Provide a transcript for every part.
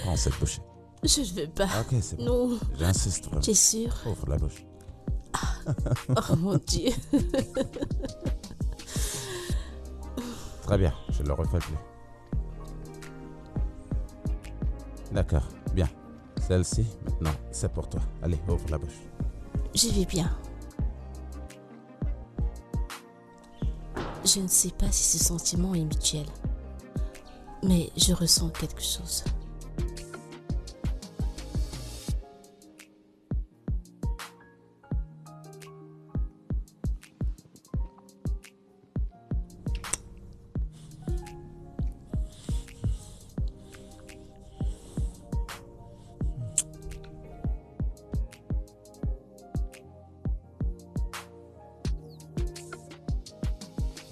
Prends cette bouchée. Je ne veux pas. Ok, c'est bon. Non. J'insiste vraiment. Tu es sûr? Ouvre la bouche. Oh mon Dieu. Très bien, je le refais plus. D'accord, bien. Celle-ci, maintenant, c'est pour toi. Allez, ouvre la bouche. Je vais bien. Je ne sais pas si ce sentiment est mutuel, mais je ressens quelque chose.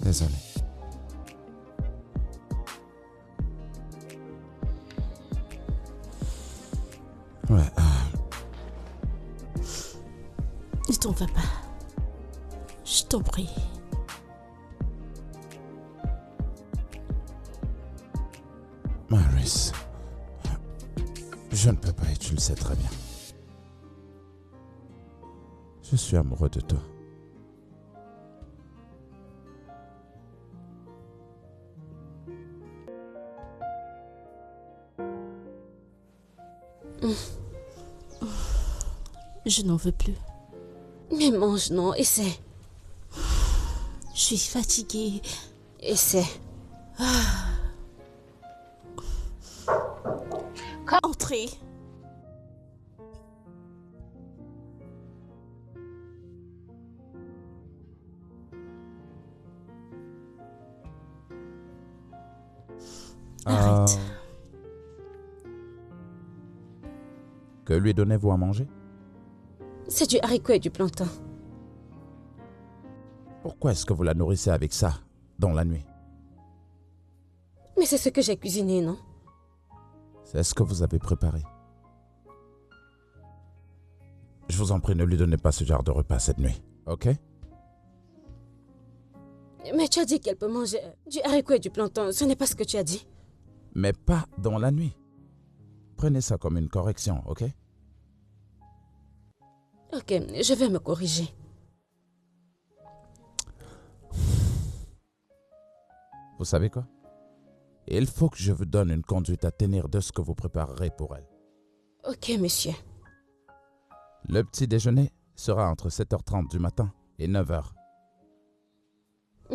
Désolé. Ouais, Ne t'en va pas. Je t'en prie. Maris, je ne peux pas et tu le sais très bien. Je suis amoureux de toi. Je n'en veux plus. Mais mange, non, essaie. Je suis fatiguée. Essaie. Entrez. Arrête. Que lui donnez-vous à manger? C'est du haricot et du plantain. Pourquoi est-ce que vous la nourrissez avec ça, dans la nuit? Mais c'est ce que j'ai cuisiné, non? C'est ce que vous avez préparé. Je vous en prie, ne lui donnez pas ce genre de repas cette nuit, ok? Mais tu as dit qu'elle peut manger du haricot et du plantain. Ce n'est pas ce que tu as dit. Mais pas dans la nuit. Prenez ça comme une correction, ok? Ok, je vais me corriger. Vous savez quoi? Il faut que je vous donne une conduite à tenir de ce que vous préparerez pour elle. Ok, monsieur. Le petit déjeuner sera entre 7h30 du matin et 9h.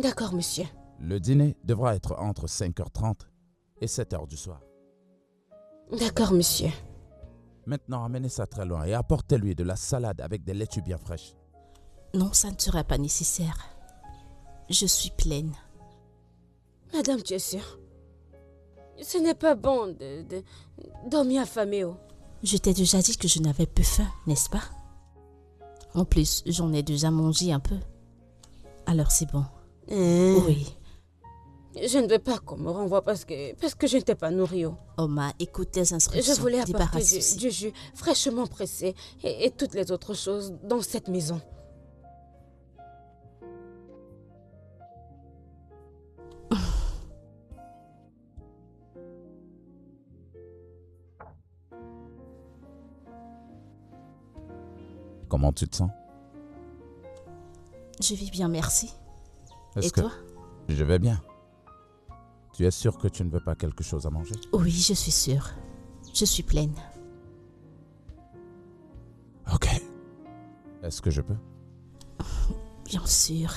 D'accord, monsieur. Le dîner devra être entre 5h30 et 7h du soir. D'accord, monsieur. Maintenant, amenez ça très loin et apportez-lui de la salade avec des laitues bien fraîches. Non, ça ne sera pas nécessaire. Je suis pleine. Madame, tu es sûre? Ce n'est pas bon de dormir affamé. Oh. Je t'ai déjà dit que je n'avais plus faim, n'est-ce pas? En plus, j'en ai déjà mangé un peu. Alors c'est bon. Oui. Je ne veux pas qu'on me renvoie parce que je ne t'ai pas nourri. Oh. Oma, écoute tes instructions. Je voulais apporter Débarrasse-toi. du jus fraîchement pressé et toutes les autres choses dans cette maison. Comment tu te sens? Je vais bien, merci. Est-ce Et que toi? je vais bien. Tu es sûr que tu ne veux pas quelque chose à manger? Oui, je suis sûre. Je suis pleine. Ok. Est-ce que je peux? Bien sûr.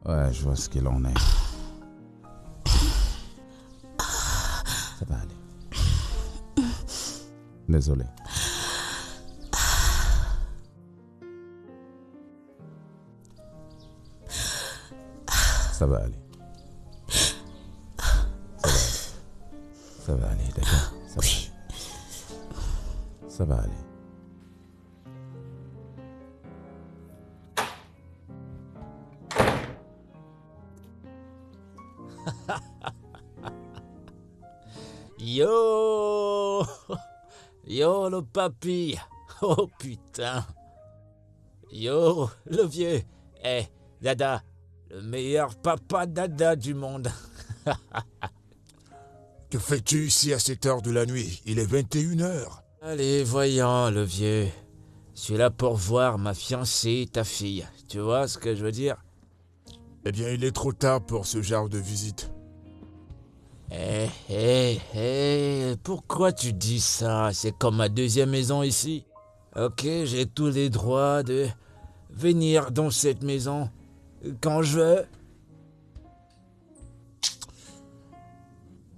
Ouais, je vois ce qu'il en est. Ça va aller. Désolé. Ça va aller. Ça va aller, d'accord? Oui. Ça va aller. Yo! Yo, le papy! Oh putain! Yo, le vieux! Eh, Dada! Le meilleur papa Dada du monde! Que fais-tu ici à cette heure de la nuit? Il est 21h. Allez, voyons, le vieux. Je suis là pour voir ma fiancée, ta fille. Tu vois ce que je veux dire? Eh bien, il est trop tard pour ce genre de visite. Pourquoi tu dis ça? C'est comme ma deuxième maison ici. Ok, j'ai tous les droits de venir dans cette maison quand je veux.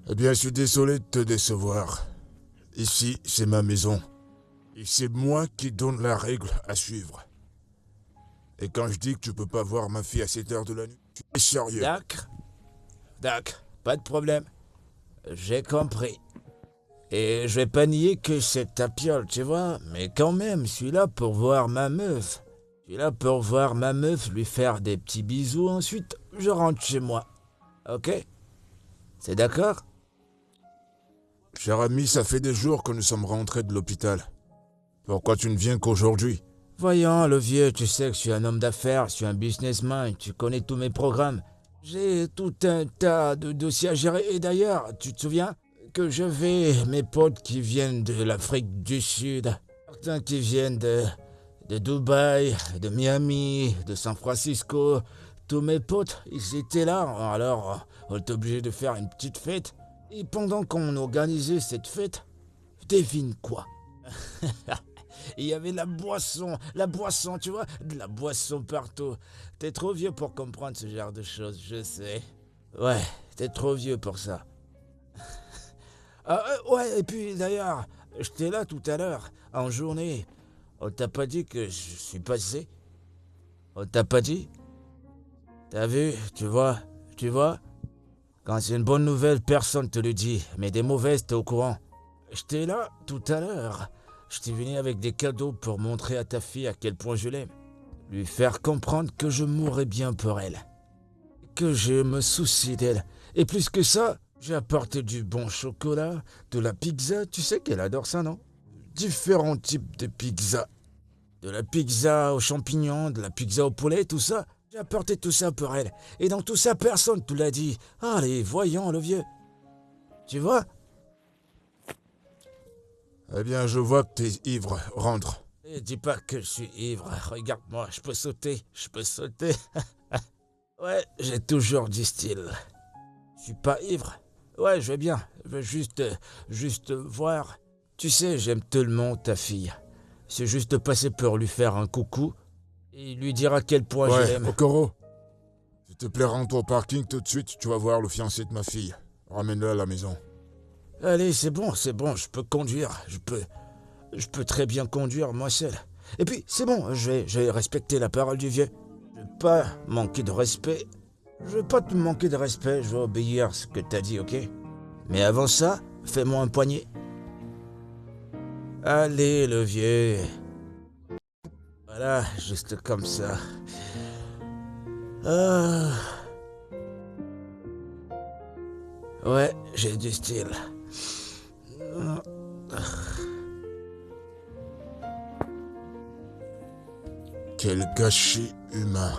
Eh bien, je suis désolé de te décevoir. Ici, c'est ma maison. Et c'est moi qui donne la règle à suivre. Et quand je dis que tu peux pas voir ma fille à cette heure de la nuit, tu es sérieux. D'accord, pas de problème. J'ai compris. Et je vais pas nier que c'est ta piole, tu vois, mais quand même, je suis là pour voir ma meuf. Je suis là pour voir ma meuf, lui faire des petits bisous, ensuite je rentre chez moi. Ok? C'est d'accord? Cher ami, ça fait des jours que nous sommes rentrés de l'hôpital. Pourquoi tu ne viens qu'aujourd'hui? Voyons, le vieux, tu sais que je suis un homme d'affaires, je suis un businessman, tu connais tous mes programmes. J'ai tout un tas de dossiers à gérer. Et d'ailleurs, tu te souviens que j'avais mes potes qui viennent de l'Afrique du Sud, certains qui viennent de Dubaï, de Miami, de San Francisco. Tous mes potes, ils étaient là, alors on était obligé de faire une petite fête. Et pendant qu'on organisait cette fête, devine quoi? Il y avait la boisson, tu vois, de la boisson partout. T'es trop vieux pour comprendre ce genre de choses, je sais. Ouais, t'es trop vieux pour ça. Ouais, et puis d'ailleurs, j'étais là tout à l'heure, en journée. On t'a pas dit que je suis passé? On t'a pas dit? T'as vu, tu vois? Quand c'est une bonne nouvelle, personne te le dit, mais des mauvaises, t'es au courant. J'étais là tout à l'heure. Je t'ai venu avec des cadeaux pour montrer à ta fille à quel point je l'aime. Lui faire comprendre que je mourrais bien pour elle. Que je me soucie d'elle. Et plus que ça, j'ai apporté du bon chocolat, de la pizza. Tu sais qu'elle adore ça, non? Différents types de pizza. De la pizza aux champignons, de la pizza au poulet, tout ça. J'ai apporté tout ça pour elle. Et dans tout ça, personne te l'a dit. Allez, voyons, le vieux. Tu vois? Eh bien, je vois que t'es ivre. Rentre. Et dis pas que je suis ivre. Regarde-moi, je peux sauter. Ouais, j'ai toujours du style. Je suis pas ivre. Ouais, je vais bien. Je veux juste voir. Tu sais, j'aime tellement ta fille. C'est juste passer pour lui faire un coucou et lui dire à quel point je l'aime. Okoro, s'il te plaît, rentre au parking tout de suite. Tu vas voir le fiancé de ma fille. Ramène-le à la maison. Allez, c'est bon, je peux conduire. Je peux très bien conduire moi seul. Et puis, c'est bon, je vais respecter la parole du vieux. Je vais pas manquer de respect. Je vais pas te manquer de respect, je vais obéir à ce que t'as dit, ok? Mais avant ça, fais-moi un poignet. Allez, le vieux. Voilà, juste comme ça. Ah. Ouais, j'ai du style. Quel gâchis humain.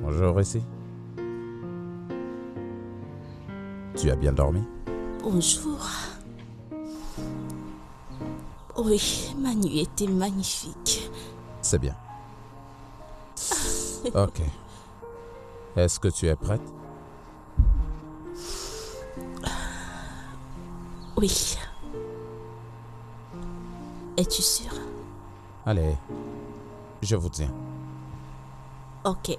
Bonjour ici. Tu as bien dormi? Bonjour. Oui, ma nuit était magnifique. C'est bien. Ok. Est-ce que tu es prête? Oui. Es-tu sûr? Allez, je vous tiens. Ok.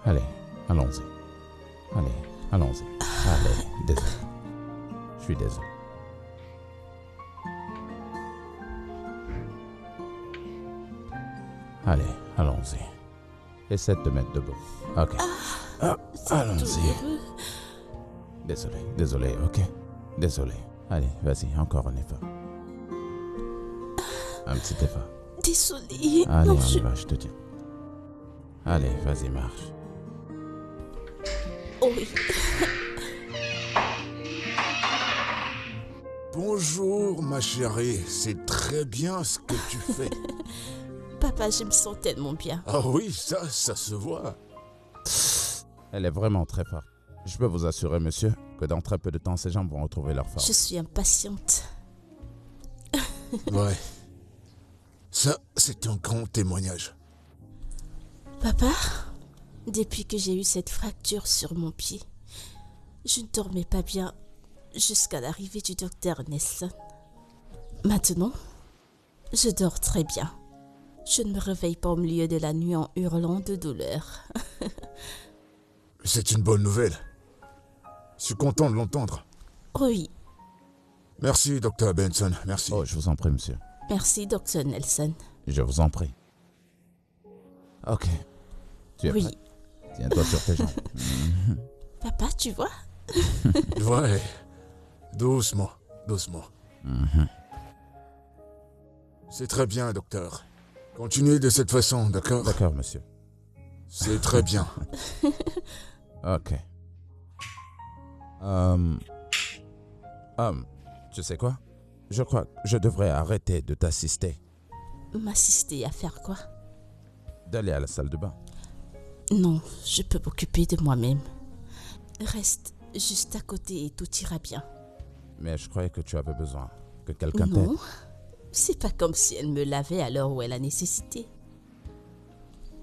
Allez, allons-y. Allez, allons-y. Allez, désolé. Je suis désolé. Allez, allons-y. Essaie de te mettre debout. Ok. Allons-y. Désolé, ok? Désolé. Allez, vas-y, encore un effort. Un petit effort. Désolée. Allez, Non, on y va, je te dis. Allez, vas-y, marche. Oh oui. Bonjour, ma chérie. C'est très bien ce que tu fais. Papa, je me sens tellement bien. Ah oui, ça se voit. Elle est vraiment très forte. Je peux vous assurer, monsieur, que dans très peu de temps, ces gens vont retrouver leur force. Je suis impatiente. Ouais. Ça, c'est un grand témoignage. Papa, depuis que j'ai eu cette fracture sur mon pied, je ne dormais pas bien jusqu'à l'arrivée du docteur Nelson. Maintenant, je dors très bien. Je ne me réveille pas au milieu de la nuit en hurlant de douleur. C'est une bonne nouvelle. Je suis content de l'entendre. Oui, Merci, Dr. Benson. Merci. Oh, je vous en prie, monsieur. merci, docteur Nelson. Je vous en prie. Ok. Tu es Oui, prêt? Tiens-toi sur tes jambes. papa, tu vois? Ouais. Doucement. C'est très bien, docteur. Continuez de cette façon, d'accord? D'accord, monsieur. C'est très bien. Ok. Tu sais quoi? Je crois que je devrais arrêter de t'assister. M'assister à faire quoi? D'aller à la salle de bain. Non, je peux m'occuper de moi-même. Reste juste à côté et tout ira bien. Mais je croyais que tu avais besoin que quelqu'un t'aide. Non, c'est pas comme si elle me lavait à l'heure où elle a nécessité.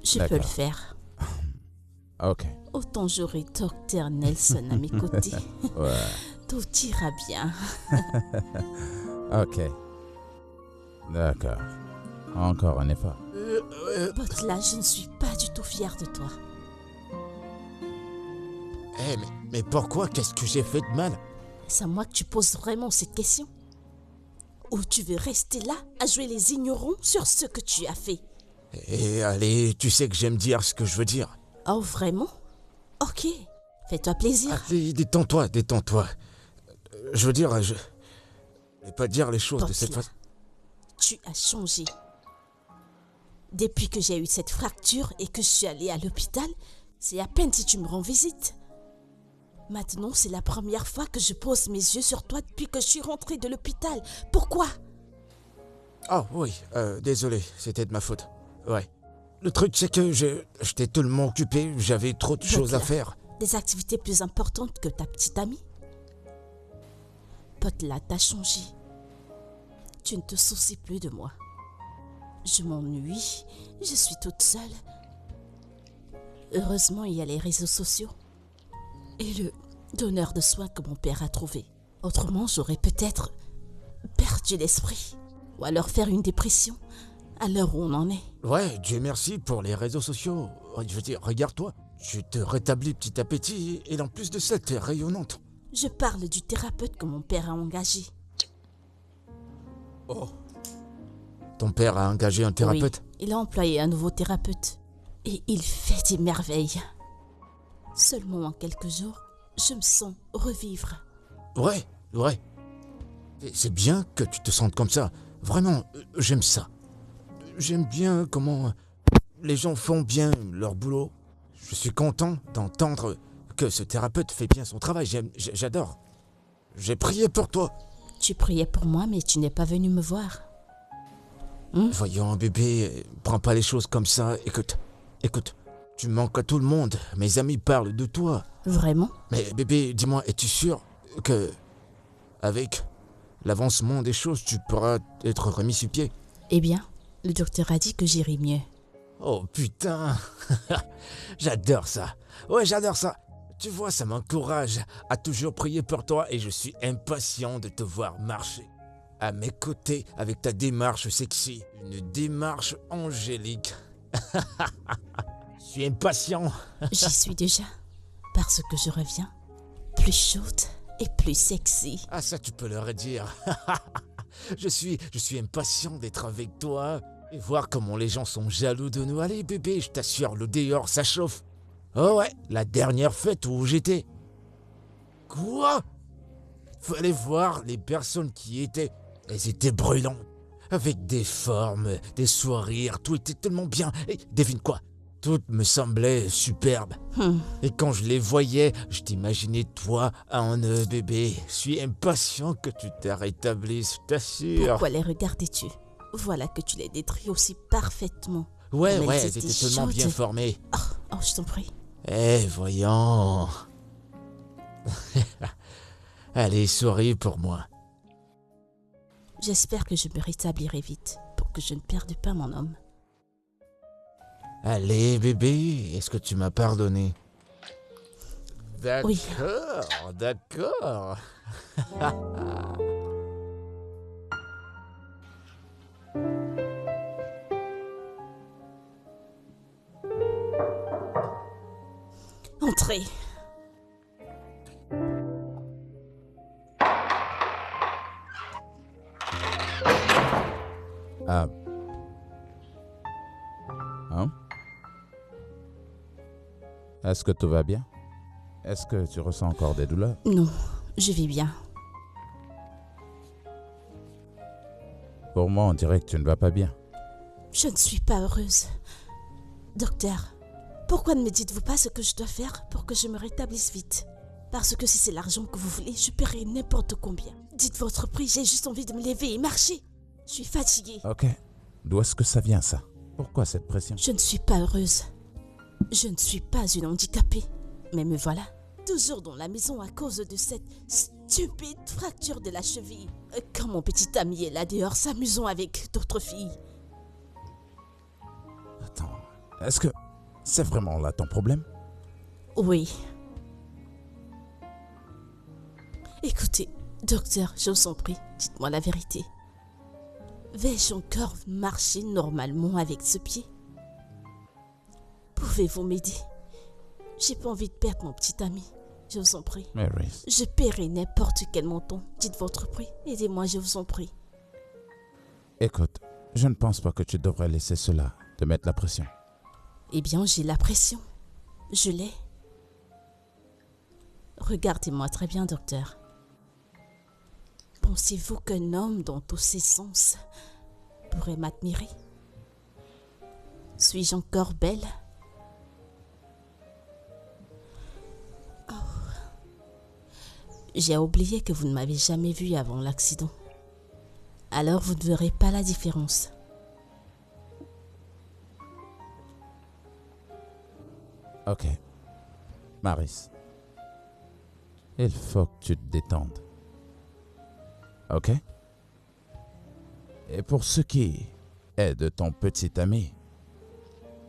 Je peux le D'accord. faire. Ok. Autant j'aurai docteur Nelson à mes côtés. Ouais. Tout ira bien. Ok. D'accord. Encore un effort. Butler, je ne suis pas du tout fière de toi. Mais pourquoi? Qu'est-ce que j'ai fait de mal? C'est à moi que tu poses vraiment cette question? Ou tu veux rester là à jouer les ignorants sur ce que tu as fait? Allez, tu sais que j'aime dire ce que je veux dire. Oh, vraiment? Ok, fais-toi plaisir. Allez, détends-toi. Je veux dire, je vais pas dire les choses de cette Butler, façon. tu as changé. Depuis que j'ai eu cette fracture et que je suis allée à l'hôpital, c'est à peine si tu me rends visite. Maintenant, c'est la première fois que je pose mes yeux sur toi depuis que je suis rentrée de l'hôpital. Pourquoi? Oh oui, désolé, c'était de ma faute. Ouais. Le truc, c'est que j'étais tellement occupé, j'avais trop de choses à Butler, faire. Des activités plus importantes que ta petite amie? Butler, t'as changé. Tu ne te soucies plus de moi. Je m'ennuie, je suis toute seule. Heureusement, il y a les réseaux sociaux. Et le donneur de soins que mon père a trouvé. Autrement, j'aurais peut-être perdu l'esprit. Ou alors faire une dépression à l'heure où on en est. Ouais, Dieu merci pour les réseaux sociaux. Je veux dire, regarde-toi. Tu te rétablis petit à petit et en plus de ça, t'es rayonnante. Je parle du thérapeute que mon père a engagé. Oh. Ton père a engagé un thérapeute? Oui, il a employé un nouveau thérapeute. Et il fait des merveilles. Seulement en quelques jours, je me sens revivre. Ouais. Et c'est bien que tu te sentes comme ça. Vraiment, j'aime ça. J'aime bien comment les gens font bien leur boulot. Je suis content d'entendre que ce thérapeute fait bien son travail. J'adore. J'ai prié pour toi. Tu priais pour moi, mais tu n'es pas venu me voir. Voyons, bébé, prends pas les choses comme ça. Écoute, tu manques à tout le monde. Mes amis parlent de toi. Vraiment? Mais bébé, dis-moi, es-tu sûr que, avec l'avancement des choses, tu pourras être remis sur pied? Eh bien, le docteur a dit que j'irai mieux. Oh putain, j'adore ça. Ouais, j'adore ça. Tu vois, ça m'encourage à toujours prier pour toi et je suis impatient de te voir marcher à mes côtés avec ta démarche sexy, une démarche angélique. Je suis impatient. J'y suis déjà, parce que je reviens plus chaude et plus sexy. Ah ça, tu peux leur dire. Je suis impatient d'être avec toi. Et voir comment les gens sont jaloux de nous. Allez bébé, je t'assure, le dehors ça chauffe. Oh ouais, la dernière fête où j'étais. Quoi? Fallait voir les personnes qui y étaient. Elles étaient brûlantes. Avec des formes, des sourires, tout était tellement bien. Et devine quoi? Tout me semblait superbe. Et quand je les voyais, je t'imaginais toi en bébé. Je suis impatient que tu te rétablisses, je t'assure. Pourquoi les regardais-tu? Voilà que tu les détruis aussi parfaitement. Ouais, Comme elles elles étaient étaient tellement bien chaudes. formées. Oh, je t'en prie. Eh, voyons. Allez, souris pour moi. J'espère que je me rétablirai vite pour que je ne perde pas mon homme. Allez, bébé, est-ce que tu m'as pardonné? D'accord, Oui. d'accord. Entrez. Ah. Hein? Est-ce que tout va bien? Est-ce que tu ressens encore des douleurs? Non, je vis bien. Pour moi, on dirait que tu ne vas pas bien. Je ne suis pas heureuse. Docteur, pourquoi ne me dites-vous pas ce que je dois faire pour que je me rétablisse vite? Parce que si c'est l'argent que vous voulez, je paierai n'importe combien. Dites votre prix, j'ai juste envie de me lever et marcher. Je suis fatiguée. Ok. D'où est-ce que ça vient, ça? Pourquoi cette pression? Je ne suis pas heureuse. Je ne suis pas une handicapée. Mais me voilà, toujours dans la maison à cause de cette stupide fracture de la cheville. Quand mon petit ami est là dehors s'amusant avec d'autres filles. Attends, est-ce que c'est vraiment là ton problème? Oui. Écoutez, docteur, je vous en prie, dites-moi la vérité. Vais-je encore marcher normalement avec ce pied? Pouvez-vous m'aider? J'ai pas envie de perdre mon petit ami. Je vous en prie. Mary, Je paierai n'importe quel montant. Dites votre prix. Aidez-moi, je vous en prie. écoute, je ne pense pas que tu devrais laisser cela te mettre la pression. Eh bien, j'ai la pression. Je l'ai. Regardez-moi très bien, docteur. Pensez-vous qu'un homme dans tous ses sens pourrait m'admirer? Suis-je encore belle? Oh. J'ai oublié que vous ne m'avez jamais vue avant l'accident. Alors vous ne verrez pas la différence. Ok. Maris, il faut que tu te détendes. Ok? Et pour ce qui est de ton petit ami,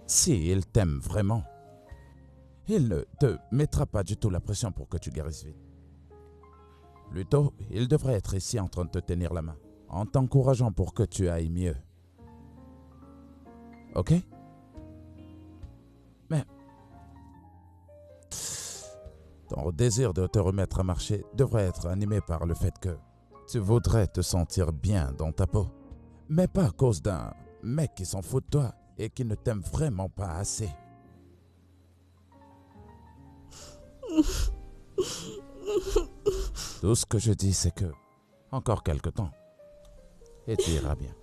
s'il t'aime vraiment, il ne te mettra pas du tout la pression pour que tu guérisses vite. Plutôt, il devrait être ici en train de te tenir la main, en t'encourageant pour que tu ailles mieux. Ok? Mais ton désir de te remettre à marcher devrait être animé par le fait que tu voudrais te sentir bien dans ta peau, mais pas à cause d'un mec qui s'en fout de toi et qui ne t'aime vraiment pas assez. Tout ce que je dis, c'est que encore quelque temps, et tu iras bien.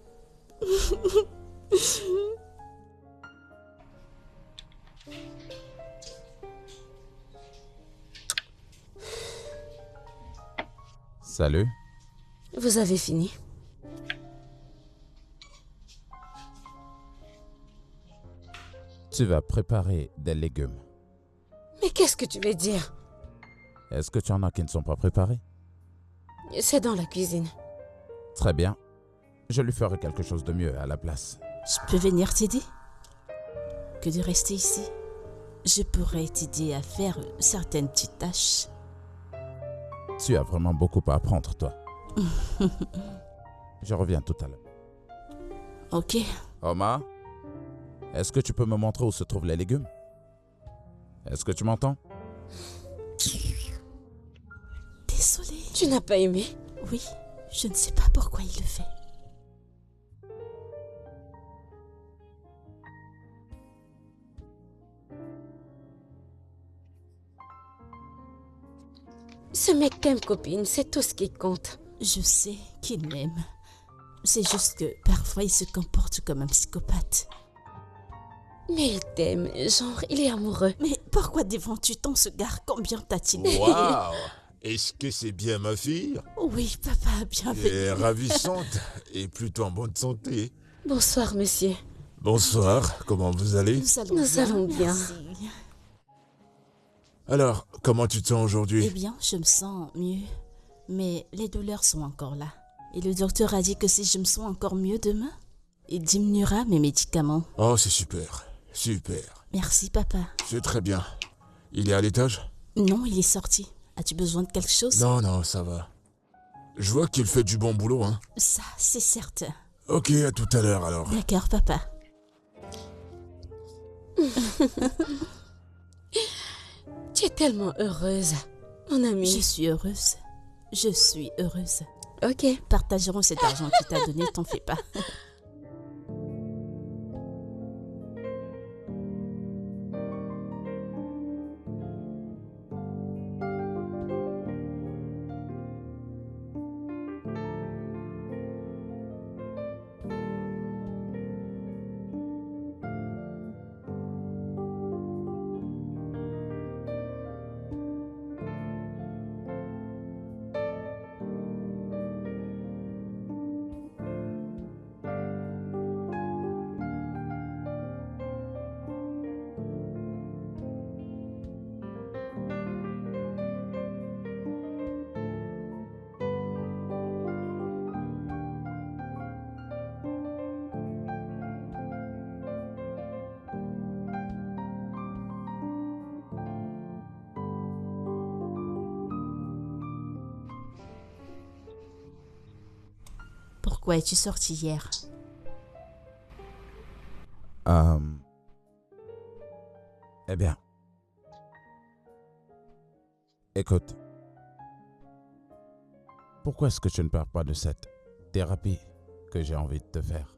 Salut. Vous avez fini? Tu vas préparer des légumes. Mais qu'est-ce que tu veux dire? Est-ce que tu en as qui ne sont pas préparés? C'est dans la cuisine. Très bien. Je lui ferai quelque chose de mieux à la place. Je peux venir t'aider? Que de rester ici? Je pourrais t'aider à faire certaines petites tâches. Tu as vraiment beaucoup à apprendre, toi. Je reviens tout à l'heure. Ok. Omar, est-ce que tu peux me montrer où se trouvent les légumes? Est-ce que tu m'entends? Désolée. Tu n'as pas aimé? Oui, je ne sais pas pourquoi il le fait. Ce mec t'aime, copine, c'est tout ce qui compte. Je sais qu'il m'aime. C'est juste que parfois il se comporte comme un psychopathe. Mais il t'aime, genre, il est amoureux. Mais pourquoi défends-tu tant ce gars? Combien t'a-t-il dit? Waouh! Est-ce que c'est bien ma fille? Oui, papa, Elle est bienvenue. ravissante et plutôt en bonne santé. Bonsoir, monsieur. Bonsoir, comment vous allez? Nous allons bien. merci. Alors, comment tu te sens Eh aujourd'hui? bien, je me sens mieux. Mais les douleurs sont encore là. Et le docteur a dit que si je me sens encore mieux demain, il diminuera mes médicaments. Oh, c'est super, super. Merci, papa. C'est très bien. Il est à l'étage? Non, il est sorti. As-tu besoin de quelque chose? Non, non, ça va. Je vois qu'il fait du bon boulot, hein. Ça, c'est certain. Ok, à tout à l'heure alors. D'accord, papa. Tu es tellement heureuse, mon ami. Je suis heureuse. Je suis heureuse. Ok. Partagerons cet argent qu'il t'a donné, t'en fais pas. Pourquoi es-tu sorti hier? Eh bien, écoute, pourquoi est-ce que tu ne parles pas de cette thérapie que j'ai envie de te faire?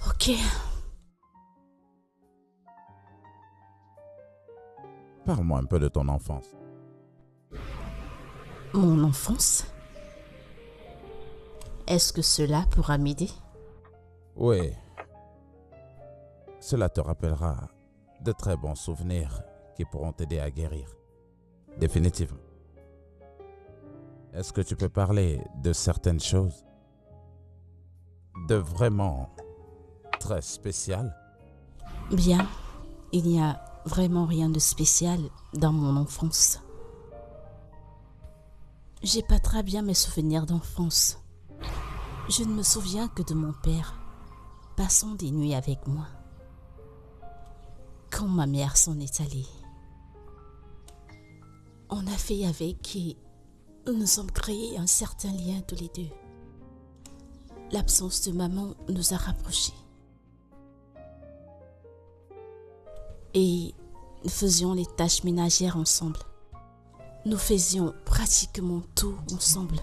Ok. Parle-moi un peu de ton enfance. Mon enfance? Est-ce que cela pourra m'aider? Oui, cela te rappellera de très bons souvenirs qui pourront t'aider à guérir. Définitivement. Est-ce que tu peux parler de certaines choses de vraiment très spéciales? Bien, il n'y a vraiment rien de spécial dans mon enfance. J'ai pas très bien mes souvenirs d'enfance. Je ne me souviens que de mon père, passant des nuits avec moi. Quand ma mère s'en est allée, on a fait avec et nous sommes créés un certain lien tous les deux. L'absence de maman nous a rapprochés. Et nous faisions les tâches ménagères ensemble. Nous faisions pratiquement tout ensemble.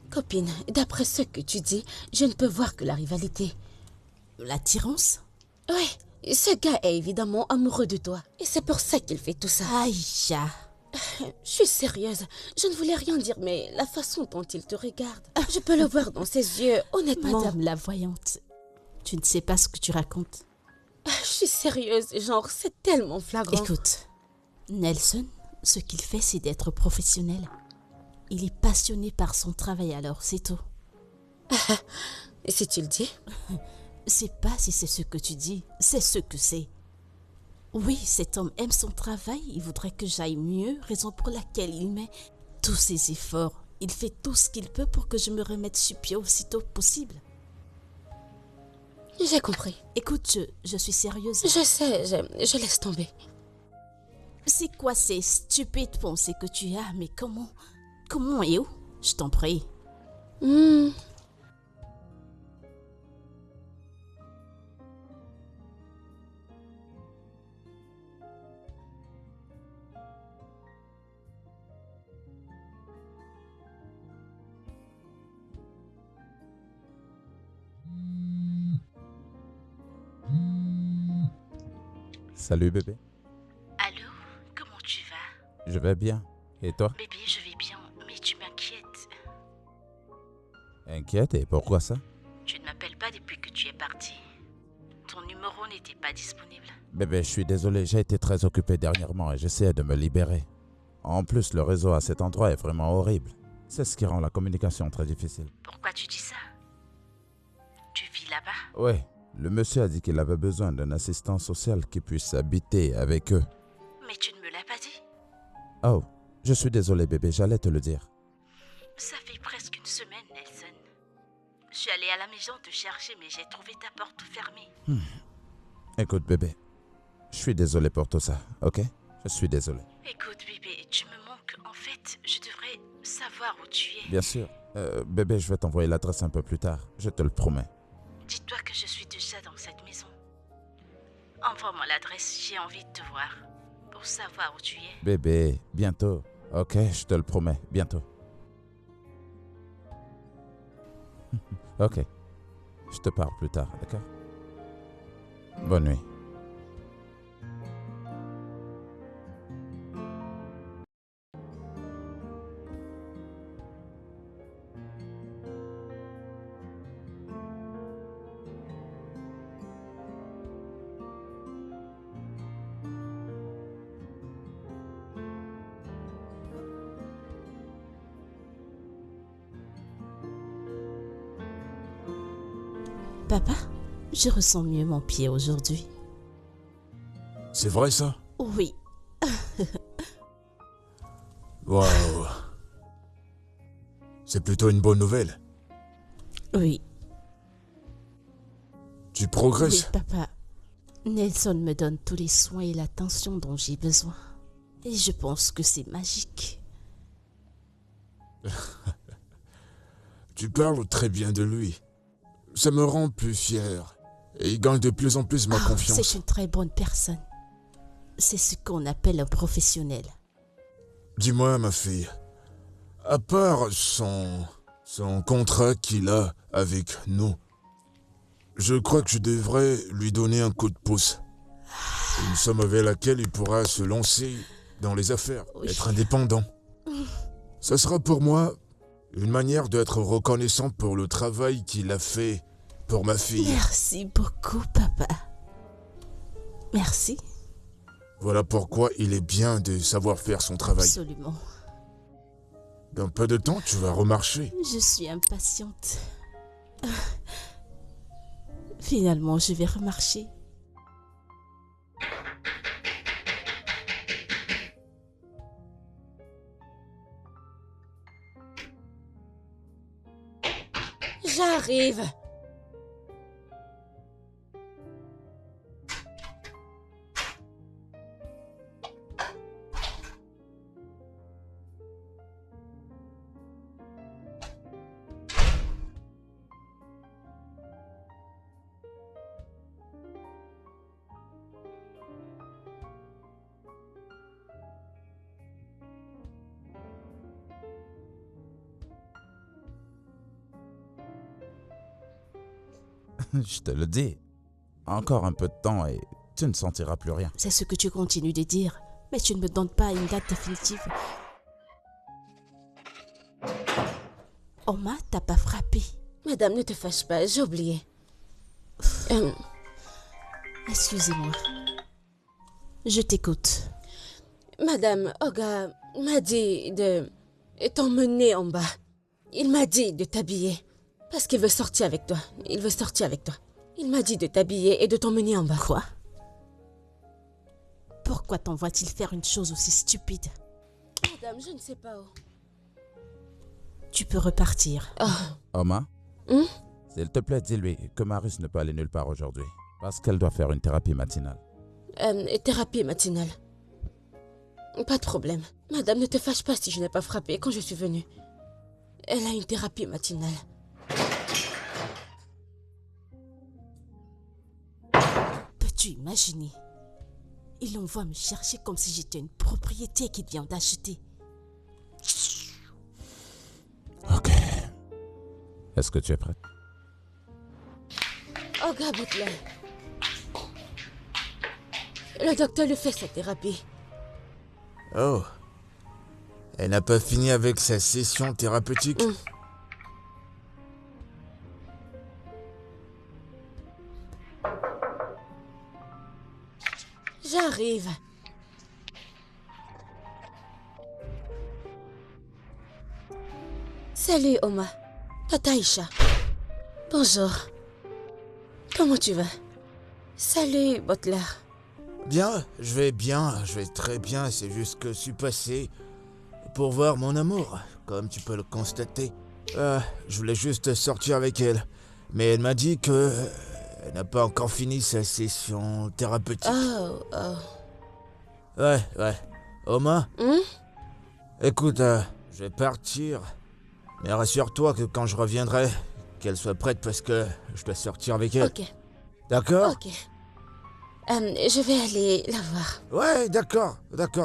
Copine, d'après ce que tu dis, je ne peux voir que la rivalité. L'attirance? Ouais, ce gars est évidemment amoureux de toi. Et c'est pour ça qu'il fait tout ça. Aïcha, Je suis sérieuse. Je ne voulais rien dire, mais la façon dont il te regarde, je peux le voir dans ses yeux, honnêtement. Madame la voyante, tu ne sais pas ce que tu racontes. Je suis sérieuse, genre, c'est tellement flagrant. Écoute, Nelson, ce qu'il fait, c'est d'être professionnel. Il est passionné par son travail, alors c'est tout. Et si tu le dis? C'est pas si c'est ce que tu dis, c'est ce que c'est. Oui, cet homme aime son travail, il voudrait que j'aille mieux, raison pour laquelle il met tous ses efforts. Il fait tout ce qu'il peut pour que je me remette sur pied aussitôt possible. J'ai compris. Écoute, je suis sérieuse. Je sais, je laisse tomber. C'est quoi ces stupides pensées que tu as? Mais comment et où? Je t'en prie. Salut bébé. Allô, comment tu vas? Je vais bien. Et toi? Bébé, je vais bien, mais tu m'inquiètes. Inquiète, et pourquoi ça? Tu ne m'appelles pas depuis que tu es parti. Ton numéro n'était pas disponible. Bébé, je suis désolé, j'ai été très occupé dernièrement et j'essaie de me libérer. En plus, le réseau à cet endroit est vraiment horrible. C'est ce qui rend la communication très difficile. Pourquoi tu dis ça? Tu vis là-bas? Ouais, le monsieur a dit qu'il avait besoin d'un assistant social qui puisse habiter avec eux. Mais tu ne me l'as pas dit. Oh, je suis désolé bébé, j'allais te le dire. Ça fait presque une semaine, Nelson. Je suis allée à la maison te chercher, mais j'ai trouvé ta porte fermée. Écoute bébé, je suis désolé pour tout ça, ok? Je suis désolé. Écoute, bébé, tu me manques. En fait, je devrais savoir où tu es. Bien sûr. Bébé, je vais t'envoyer l'adresse un peu plus tard, je te le promets. Dis-toi que je suis déjà dans cette maison. Envoie-moi l'adresse, j'ai envie de te voir. Pour savoir où tu es. Bébé, bientôt. Ok, je te le promets, bientôt. Ok, je te parle plus tard, d'accord? Bonne nuit. Papa, je ressens mieux mon pied aujourd'hui. C'est vrai ça? Oui, Waouh. C'est plutôt une bonne nouvelle. oui, Tu oui, progresses. papa. Nelson me donne tous les soins et l'attention dont j'ai besoin. Et je pense que c'est magique. Tu parles très bien de lui. Ça me rend plus fier. Et il gagne de plus en plus ma Ah, confiance. c'est une très bonne personne. C'est ce qu'on appelle un professionnel. Dis-moi, ma fille, à part son contrat qu'il a avec nous, je crois que je devrais lui donner un coup de pouce. Une somme avec laquelle il pourra se lancer dans les affaires, Oui. être indépendant. Ça sera pour moi une manière d'être reconnaissant pour le travail qu'il a fait pour ma fille. Merci beaucoup, papa. Merci, Voilà pourquoi il est bien de savoir faire son travail. absolument. Dans peu de temps, tu vas remarcher. Je suis impatiente. Finalement, je vais remarcher. J'arrive. Je te le dis. Encore un peu de temps et tu ne sentiras plus rien. C'est ce que tu continues de dire, mais tu ne me donnes pas une date définitive. Oma t'a pas frappé. Madame, ne te fâche pas, j'ai oublié. Excusez-moi. Je t'écoute. Madame, Oga m'a dit de t'emmener en bas. Il m'a dit de t'habiller. Parce qu'il veut sortir avec toi. Il veut sortir avec toi. Il m'a dit de t'habiller et de t'emmener en bas. Quoi? Pourquoi t'envoie-t-il faire une chose aussi stupide? Madame, je ne sais pas où. Tu peux repartir. Oma, Hmm? s'il te plaît, dis-lui que Marius ne peut aller nulle part aujourd'hui. Parce qu'elle doit faire une thérapie matinale. Thérapie matinale. Pas de problème. Madame, ne te fâche pas si je n'ai pas frappé quand je suis venue. Elle a une thérapie matinale. Peux-tu imaginer? Il envoie me chercher comme si j'étais une propriété qu'il vient d'acheter. Ok. Est-ce que tu es prête? Oga Butler. Le docteur lui fait sa thérapie. Oh. Elle n'a pas fini avec sa session thérapeutique? J'arrive. Salut, Oma. Tata Aïcha. Bonjour. Comment tu vas? Salut, Butler. Bien, je vais très bien, c'est juste que je suis passé pour voir mon amour, comme tu peux le constater. Je voulais juste sortir avec elle, mais elle m'a dit que elle n'a pas encore fini sa session thérapeutique. Ouais. Oma, écoute, je vais partir, mais rassure-toi que quand je reviendrai, qu'elle soit prête parce que je dois sortir avec elle. Ok, D'accord? ok. Je vais aller la voir. Ouais, d'accord,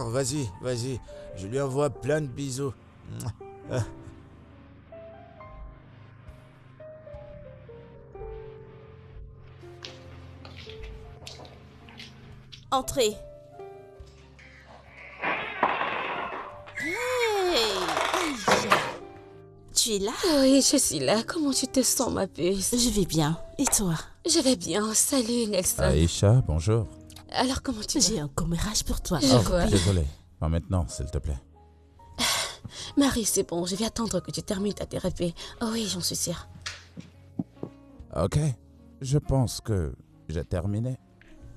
vas-y. Je lui envoie plein de bisous. Entrez. Hey, Aïcha. Tu es là? Oui, je suis là. Comment tu te sens, ma puce? Je vais bien. Et toi? Je vais bien. Salut, Nelson. Aïcha, bonjour. Alors, comment tu vas? J'ai un commérage pour toi. Je vois. Désolé. Pas maintenant, s'il te plaît. Marie, c'est bon. Je vais attendre que tu termines ta thérapie. Oh oui, j'en suis sûre. Ok. Je pense que j'ai terminé.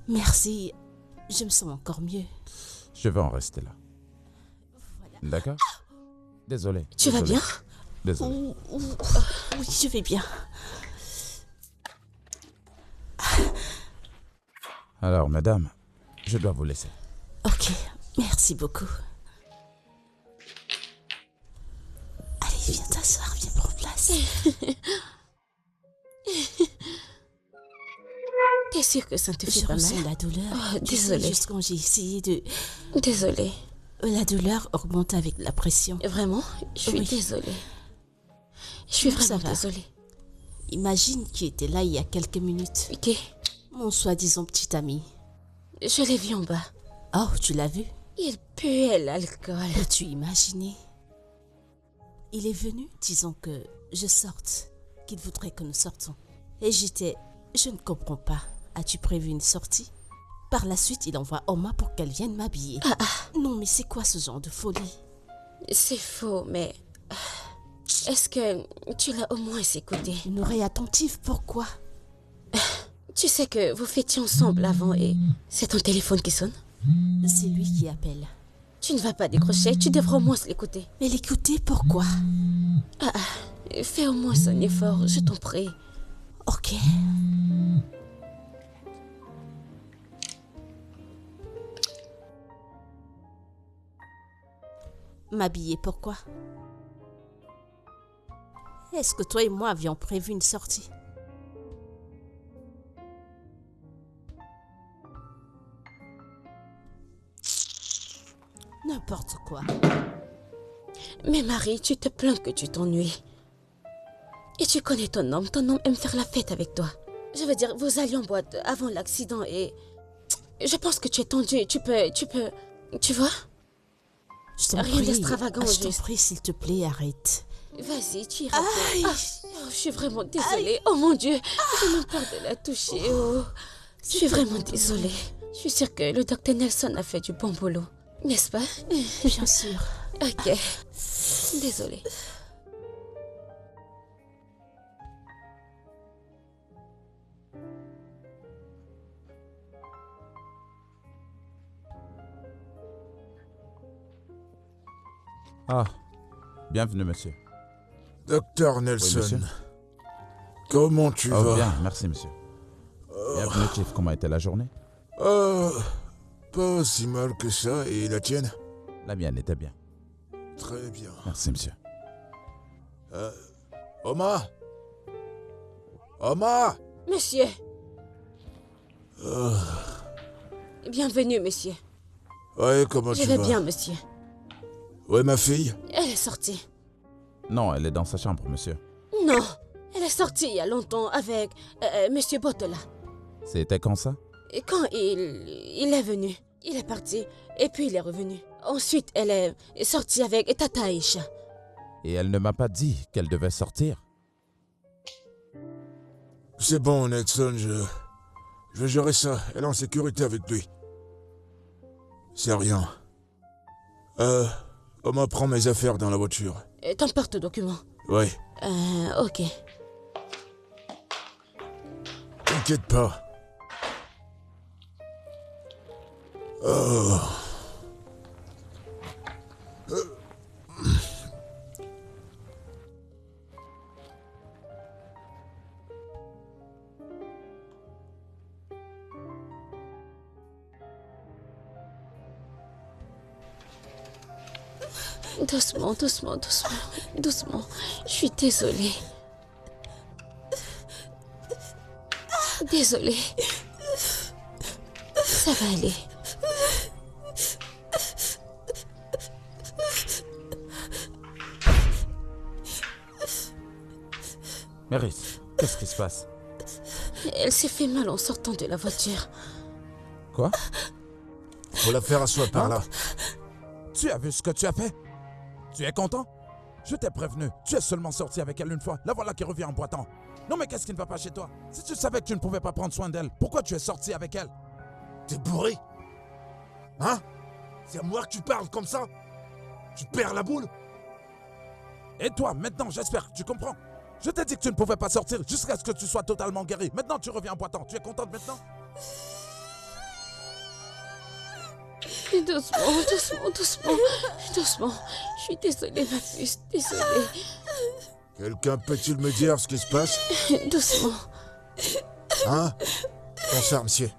Merci. Je me sens encore mieux. Je vais en rester là. D'accord? Désolé. Tu vas bien? Désolé. Oui, je vais bien. Alors, madame, je dois vous laisser. Ok, merci beaucoup. Allez, viens t'asseoir, viens prendre place. T'es sûre que ça ne te fait Je pas ressens mal? la douleur. Oh, Tu sais, désolée. juste quand j'ai essayé de... Désolée. La douleur augmente avec la pression. Vraiment? Je suis Oui. désolée. Je suis Ça vraiment va. désolée. Imagine qui était là il y a quelques minutes. Ok. Mon soi-disant petit ami. Je l'ai vu en bas. Oh, tu l'as vu? Il puait l'alcool. Peux-tu imaginer? Il est venu disant que je sorte, qu'il voudrait que nous sortons. Et j'étais... Je ne comprends pas. As-tu prévu une sortie? Par la suite, il envoie Oma pour qu'elle vienne m'habiller. Non, mais c'est quoi ce genre de folie? C'est faux, mais... Est-ce que tu l'as au moins écouté? Une oreille attentive, pourquoi? Tu sais que vous fêtiez ensemble avant et c'est ton téléphone qui sonne? C'est lui qui appelle. Tu ne vas pas décrocher, tu devrais au moins l'écouter. Mais l'écouter, pourquoi? Fais au moins un effort, je t'en prie. Ok. M'habiller, pourquoi? Est-ce que toi et moi avions prévu une sortie? N'importe quoi. Mais Marie, tu te plains que tu t'ennuies. Et tu connais ton homme aime faire la fête avec toi. Je veux dire, vous alliez en boîte avant l'accident et... Je pense que tu es tendue, tu peux... Tu vois? Je t'en Rien prie. d'extravagant, Je t'en juste. prie, s'il te plaît, arrête. Vas-y, tu iras. Aïe. Je suis vraiment désolée. Oh mon Dieu, j'ai même peur de la toucher. Oh. Je suis vraiment désolée. Je suis sûre que le docteur Nelson a fait du bon boulot. N'est-ce pas? Bien sûr. Ok. Désolée. Ah, bienvenue, monsieur. Docteur Oui, Nelson, monsieur. comment tu Oh, vas? bien, merci, monsieur. Bienvenue, Chief. Comment était la journée? Pas si mal que ça, et la tienne? La mienne était bien. Très bien. Merci, monsieur. Oma? Oma? Monsieur. Bienvenue, monsieur. Ouais, comment Je tu vais vas? bien, monsieur. Ouais, ma fille? Elle est sortie. Non, elle est dans sa chambre, monsieur. Non, elle est sortie il y a longtemps avec monsieur Botola. C'était quand ça? Et quand il est venu, il est parti et puis il est revenu. Ensuite, elle est sortie avec Tata Aïcha. Et elle ne m'a pas dit qu'elle devait sortir. C'est bon, Nelson, je vais gérer ça. Elle est en sécurité avec lui. C'est rien. Oma prend mes affaires dans la voiture. Et ton porte-document. Ouais, Ok. t'inquiète pas. Oh. Doucement, doucement, doucement, doucement. Je suis désolée. Désolée. Ça va aller. Mérith, qu'est-ce qui se passe? Elle s'est fait mal en sortant de la voiture. Quoi? Faut la faire asseoir par là. Tu as vu ce que tu as fait? Tu es content? Je t'ai prévenu, tu es seulement sorti avec elle une fois, la voilà qui revient en boitant. Non mais qu'est-ce qui ne va pas chez toi? Si tu savais que tu ne pouvais pas prendre soin d'elle, pourquoi tu es sorti avec elle? T'es bourré? Hein? C'est à moi que tu parles comme ça? Tu perds la boule? Et toi, maintenant, j'espère que tu comprends. Je t'ai dit que tu ne pouvais pas sortir jusqu'à ce que tu sois totalement guéri. Maintenant, tu reviens en boitant. Tu es contente maintenant? Doucement, doucement, doucement, doucement. Je suis désolée, ma puce, désolée. Quelqu'un peut-il me dire ce qui se passe? Doucement. Hein? Bonsoir, monsieur.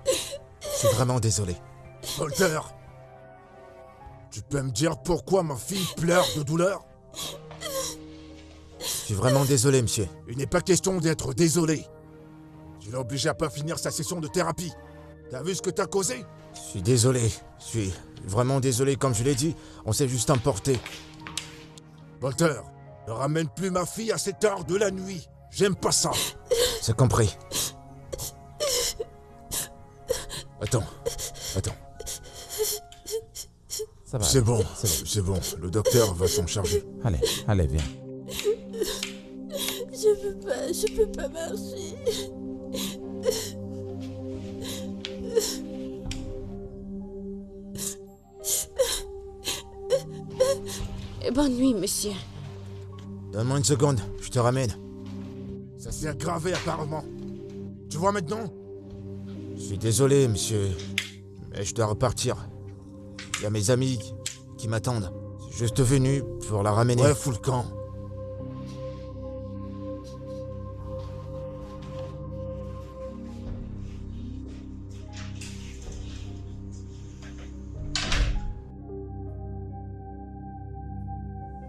Je suis vraiment désolé. Walter! Tu peux me dire pourquoi ma fille pleure de douleur? Je suis vraiment désolé, monsieur. Il n'est pas question d'être désolé. Tu l'as obligé à pas finir sa session de thérapie. T'as vu ce que t'as causé? Je suis désolé. Je suis vraiment désolé, comme je l'ai dit. On s'est juste emporté. Walter, ne ramène plus ma fille à cette heure de la nuit. J'aime pas ça. C'est compris. Attends. Ça va. C'est bon, C'est bon. c'est bon. Le docteur va s'en charger. Allez, viens. Je peux pas marcher. Bonne nuit, monsieur. Donne-moi une seconde, je te ramène. Ça s'est aggravé apparemment. Tu vois maintenant? Je suis désolé, monsieur. Mais je dois repartir. Il y a mes amis qui m'attendent. Je suis juste venu pour la ramener. Ouais, fous le camp.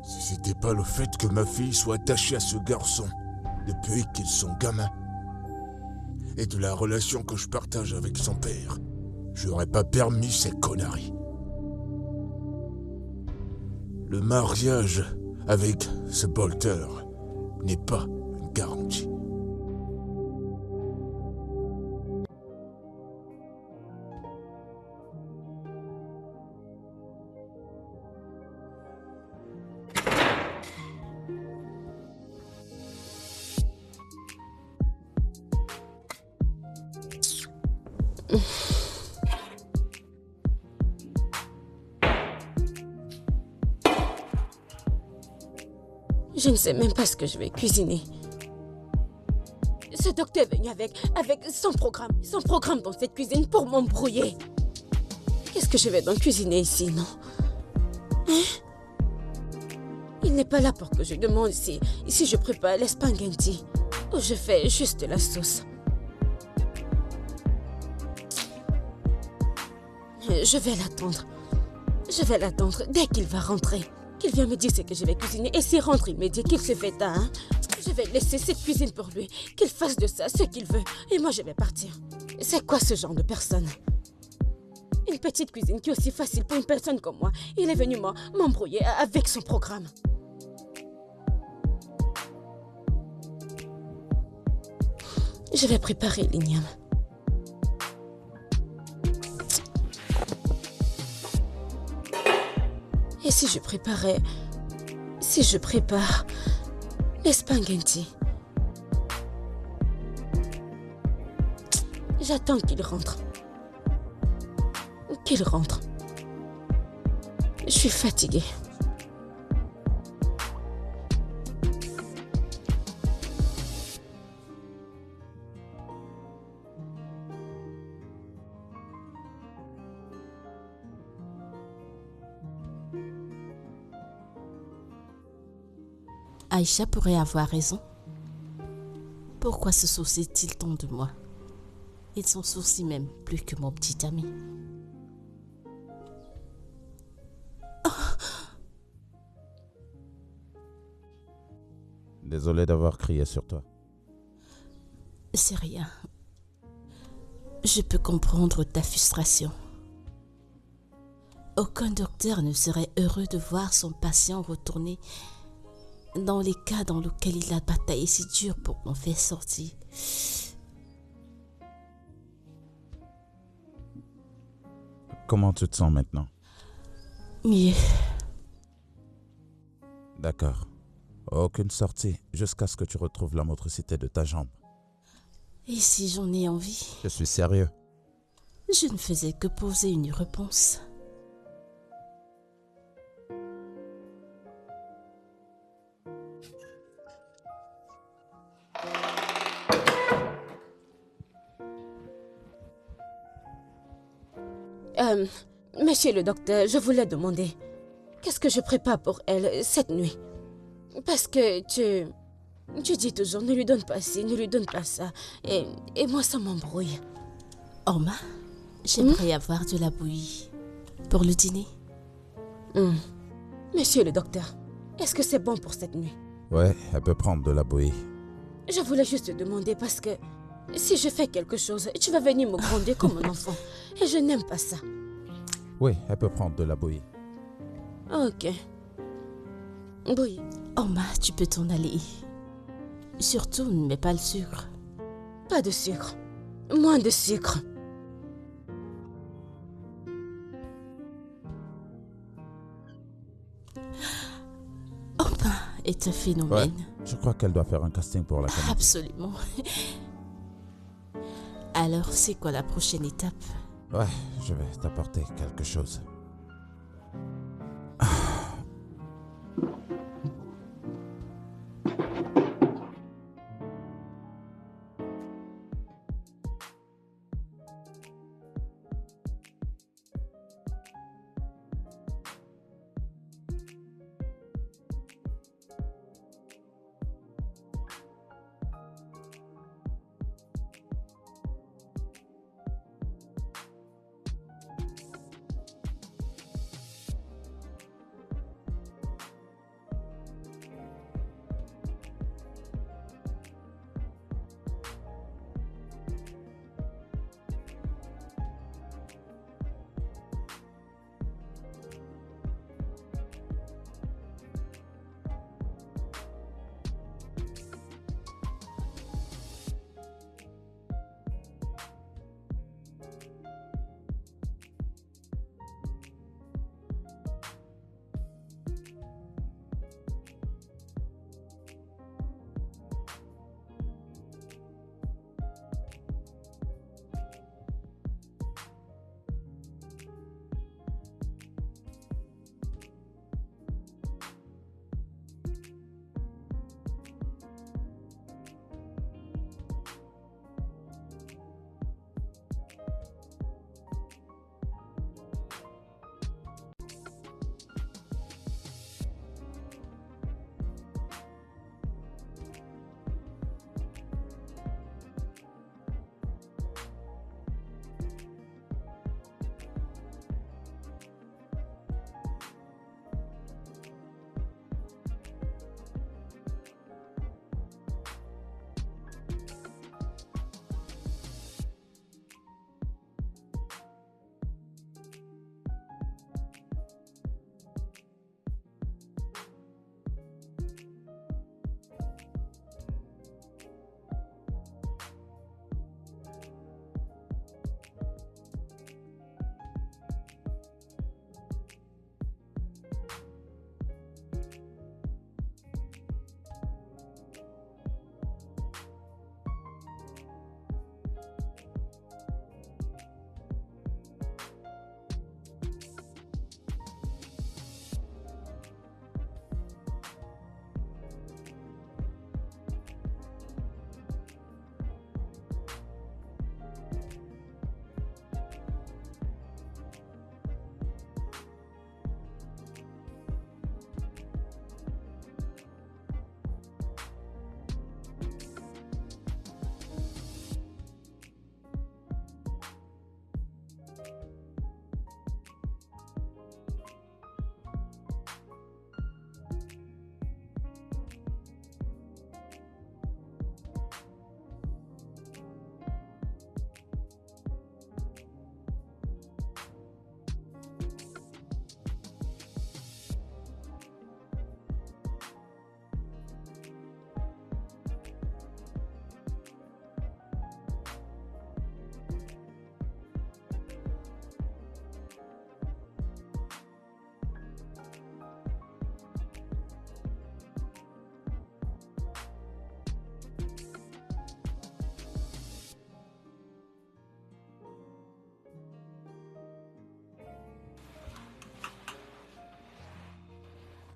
Si c'était pas le fait que ma fille soit attachée à ce garçon depuis qu'ils sont gamins, et de la relation que je partage avec son père, j'aurais pas permis ces conneries. Le mariage avec ce Bolter n'est pas une garantie. Je ne sais même pas ce que je vais cuisiner. Ce docteur est venu avec son programme dans cette cuisine pour m'embrouiller. Qu'est-ce que je vais donc cuisiner ici, non? Hein? Il n'est pas là pour que je demande si je prépare les spaghettis ou je fais juste la sauce. Je vais l'attendre. Je vais l'attendre dès qu'il va rentrer. Qu'il vienne me dire ce que je vais cuisiner et s'il rentre, il me dit qu'il se fait tard. Hein? Je vais laisser cette cuisine pour lui. Qu'il fasse de ça ce qu'il veut. Et moi, je vais partir. C'est quoi ce genre de personne? Une petite cuisine qui est aussi facile pour une personne comme moi. Il est venu m'embrouiller avec son programme. Je vais préparer l'igname. Et si je préparais... Si je prépare les spaghettis. J'attends qu'il rentre. Qu'il rentre. Je suis fatiguée. Aïcha pourrait avoir raison. Pourquoi se soucie-t-il tant de moi? Il s'en soucie même plus que mon petit ami. Désolé d'avoir crié sur toi. C'est rien. Je peux comprendre ta frustration. Aucun docteur ne serait heureux de voir son patient retourner dans les cas dans lesquels il a bataillé si dur pour m'en faire sortir. Comment tu te sens maintenant? Mieux. D'accord. Aucune sortie jusqu'à ce que tu retrouves la motricité de ta jambe. Et si j'en ai envie? Je suis sérieux. Je ne faisais que poser une réponse. Monsieur le docteur, je voulais demander, qu'est-ce que je prépare pour elle cette nuit? Parce que tu dis toujours, ne lui donne pas ci, ne lui donne pas ça. Et moi, ça m'embrouille. Orma, j'aimerais avoir de la bouillie pour le dîner. Monsieur le docteur, est-ce que c'est bon pour cette nuit? Ouais, elle peut prendre de la bouillie. Je voulais juste te demander parce que si je fais quelque chose, tu vas venir me gronder comme un enfant. Et je n'aime pas ça. Oui, elle peut prendre de la bouillie. Ok. Oui. Orma, tu peux t'en aller. Surtout, ne mets pas le sucre. Pas de sucre. Moins de sucre. Orma est un phénomène. Ouais, je crois qu'elle doit faire un casting pour la caméra. Absolument. Alors, c'est quoi la prochaine étape? Ouais, je vais t'apporter quelque chose.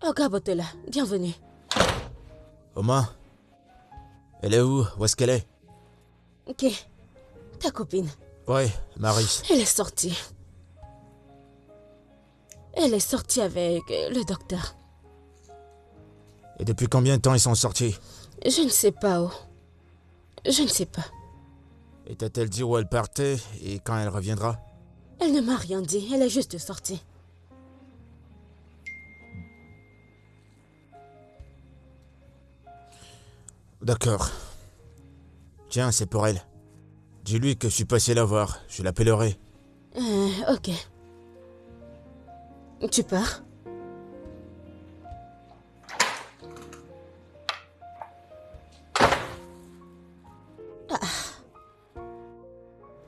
Oga Botola, bienvenue. Oma? Elle est où? Où est-ce qu'elle est? Ok. Ta copine. Ouais, Marie. Elle est sortie. Elle est sortie avec le docteur. Et depuis combien de temps ils sont sortis? Je ne sais pas où. Je ne sais pas. Et t'a-t-elle dit où elle partait et quand elle reviendra? Elle ne m'a rien dit, elle est juste sortie. D'accord. Tiens, c'est pour elle. Dis-lui que je suis passé la voir, je l'appellerai. Ok. Tu pars?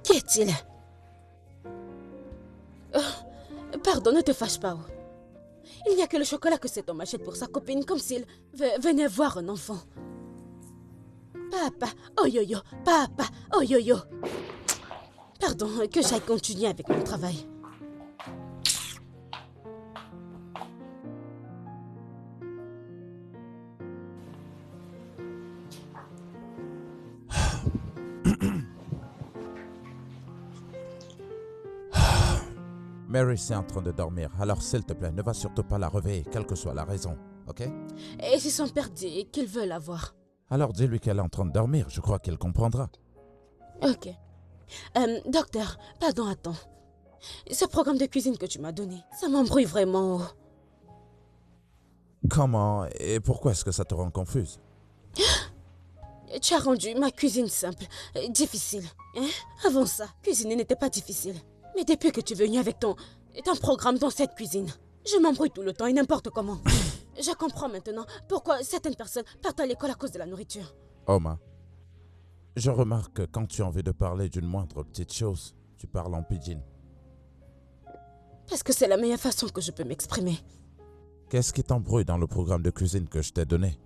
Qu'y a-t-il? Pardon, ne te fâche pas. Il n'y a que le chocolat que cet homme achète pour sa copine, comme s'il venait voir un enfant. Papa, oh yo-yo, papa, oh yo-yo. Pardon, que j'aille continuer avec mon travail. Mary est en train de dormir, alors s'il te plaît, ne va surtout pas la réveiller, quelle que soit la raison, ok? Et si son père dit qu'il veut la voir? Alors dis-lui qu'elle est en train de dormir, je crois qu'il comprendra. Ok. Docteur, pardon, attends. Ce programme de cuisine que tu m'as donné, ça m'embrouille vraiment. Comment et pourquoi est-ce que ça te rend confuse? Tu as rendu ma cuisine simple, difficile. Hein? Avant ça, cuisiner n'était pas difficile. Mais depuis que tu es venu avec ton programme dans cette cuisine, je m'embrouille tout le temps et n'importe comment. Je comprends maintenant pourquoi certaines personnes partent à l'école à cause de la nourriture. Oma, je remarque que quand tu as envie de parler d'une moindre petite chose, tu parles en pidgin. Parce que c'est la meilleure façon que je peux m'exprimer. Qu'est-ce qui t'embrouille dans le programme de cuisine que je t'ai donné?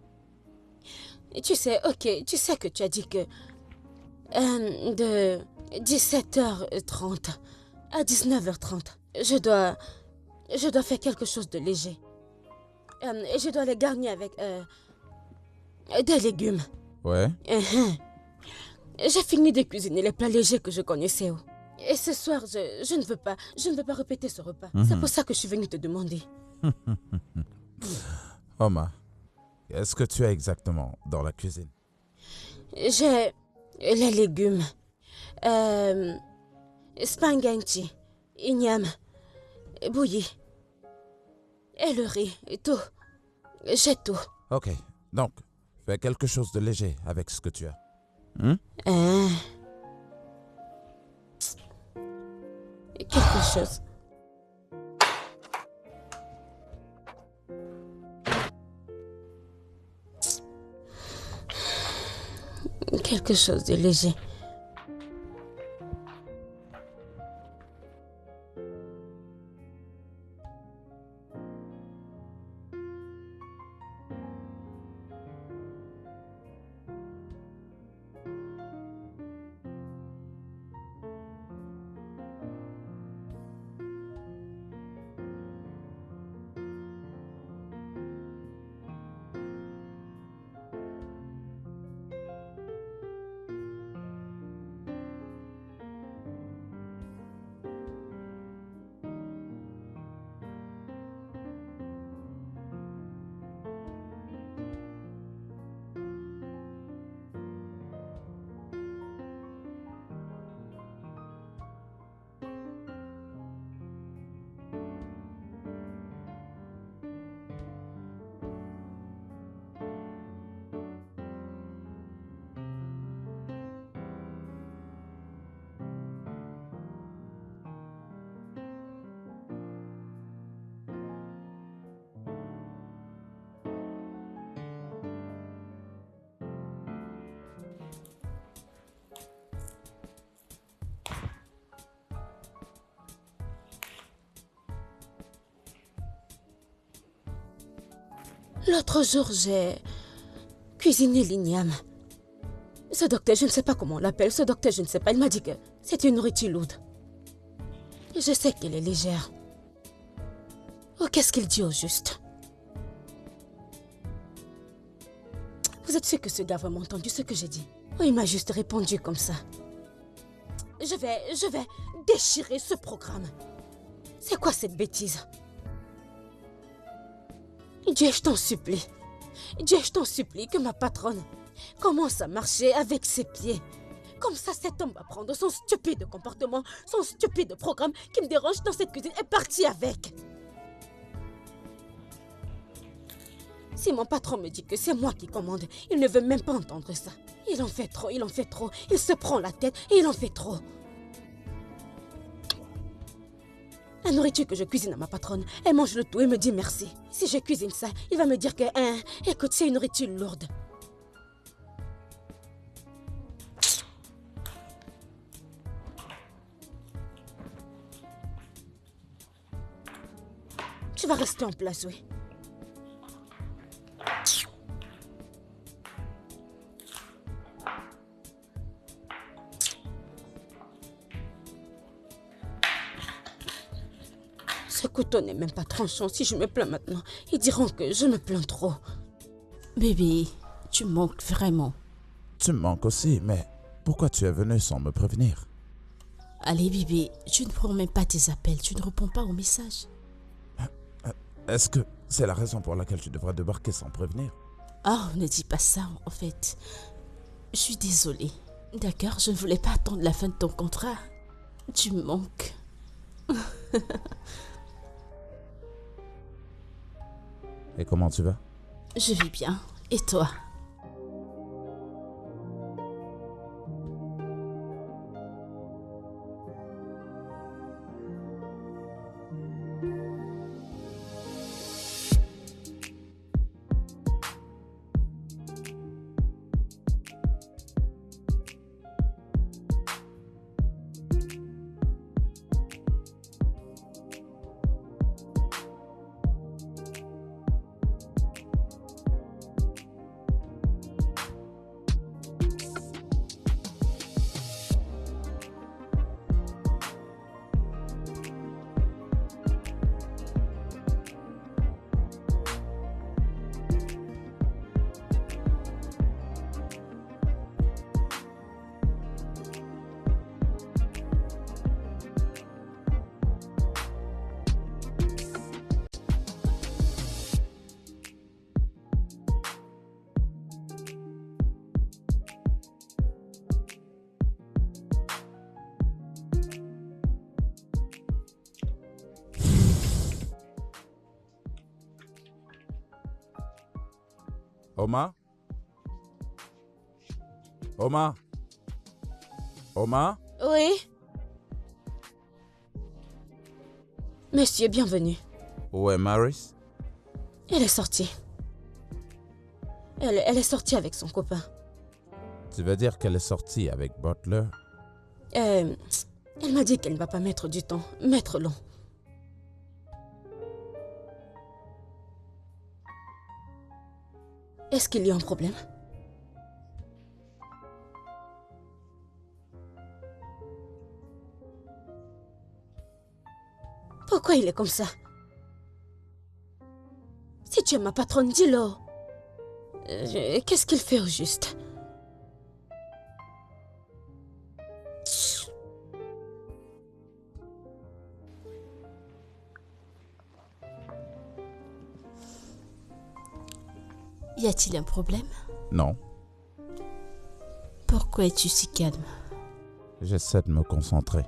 Et tu sais, ok, tu sais que tu as dit que de 17h30 à 19h30, je dois faire quelque chose de léger. Et je dois les garnir avec des légumes. Ouais? J'ai fini de cuisiner les plats légers que je connaissais. Et ce soir, je ne veux pas répéter ce repas. C'est pour ça que je suis venue te demander. Oma, qu'est-ce que tu as exactement dans la cuisine? J'ai les légumes, spaghetti, igname, bouilli, et le riz, et tout. J'ai tout. Ok, donc, fais quelque chose de léger avec ce que tu as. Quelque chose. Quelque chose de léger. L'autre jour, j'ai cuisiné l'igname. Ce docteur, je ne sais pas comment on l'appelle, ce docteur, je ne sais pas, il m'a dit que c'est une nourriture lourde. Je sais qu'elle est légère. Oh, qu'est-ce qu'il dit au juste? Vous êtes sûr que ce gars a vraiment entendu ce que j'ai dit? Oh, il m'a juste répondu comme ça. Je vais déchirer ce programme. C'est quoi cette bêtise? Dieu, je t'en supplie. Dieu, je t'en supplie que ma patronne commence à marcher avec ses pieds. Comme ça, cet homme va prendre son stupide comportement, son stupide programme qui me dérange dans cette cuisine et partir avec. Si mon patron me dit que c'est moi qui commande, il ne veut même pas entendre ça. Il en fait trop, il en fait trop. Il se prend la tête et il en fait trop. La nourriture que je cuisine à ma patronne, elle mange le tout et me dit merci. Si je cuisine ça, il va me dire que, écoute, c'est une nourriture lourde. Tu vas rester en place, oui. Ce couteau n'est même pas tranchant. Si je me plains maintenant, ils diront que je me plains trop. Bébé, tu manques vraiment. Tu me manques aussi, mais pourquoi tu es venu sans me prévenir? Allez, bébé, tu ne prends même pas tes appels, tu ne réponds pas aux messages. Est-ce que c'est la raison pour laquelle tu devrais débarquer sans prévenir? Oh, ne dis pas ça, en fait. Je suis désolée. D'accord, je ne voulais pas attendre la fin de ton contrat. Tu me manques. Et comment tu vas? Je vais bien. Et toi? Oma? Oma? Oma? Oui? Monsieur, bienvenue. Où est Maris? Elle est sortie. Elle est sortie avec son copain. Tu veux dire qu'elle est sortie avec Butler? Elle m'a dit qu'elle ne va pas mettre du temps, mettre long. Est-ce qu'il y a un problème? Pourquoi il est comme ça? Si tu es ma patronne, dis-le. Qu'est-ce qu'il fait au juste? Y a-t-il un problème? Non. Pourquoi es-tu si calme? J'essaie de me concentrer.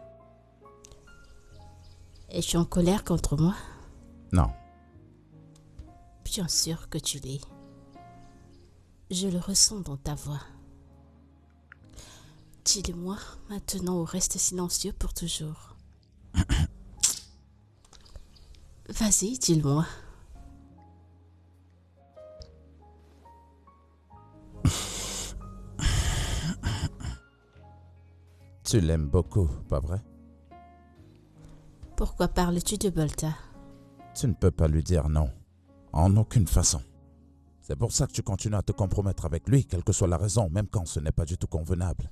Es-tu en colère contre moi? Non. Bien sûr que tu l'es. Je le ressens dans ta voix. Dis-le-moi maintenant ou reste silencieux pour toujours. Vas-y, dis-le-moi. Tu l'aimes beaucoup, pas vrai? Pourquoi parles-tu de Bolta? Tu ne peux pas lui dire non. En aucune façon. C'est pour ça que tu continues à te compromettre avec lui, quelle que soit la raison, même quand ce n'est pas du tout convenable.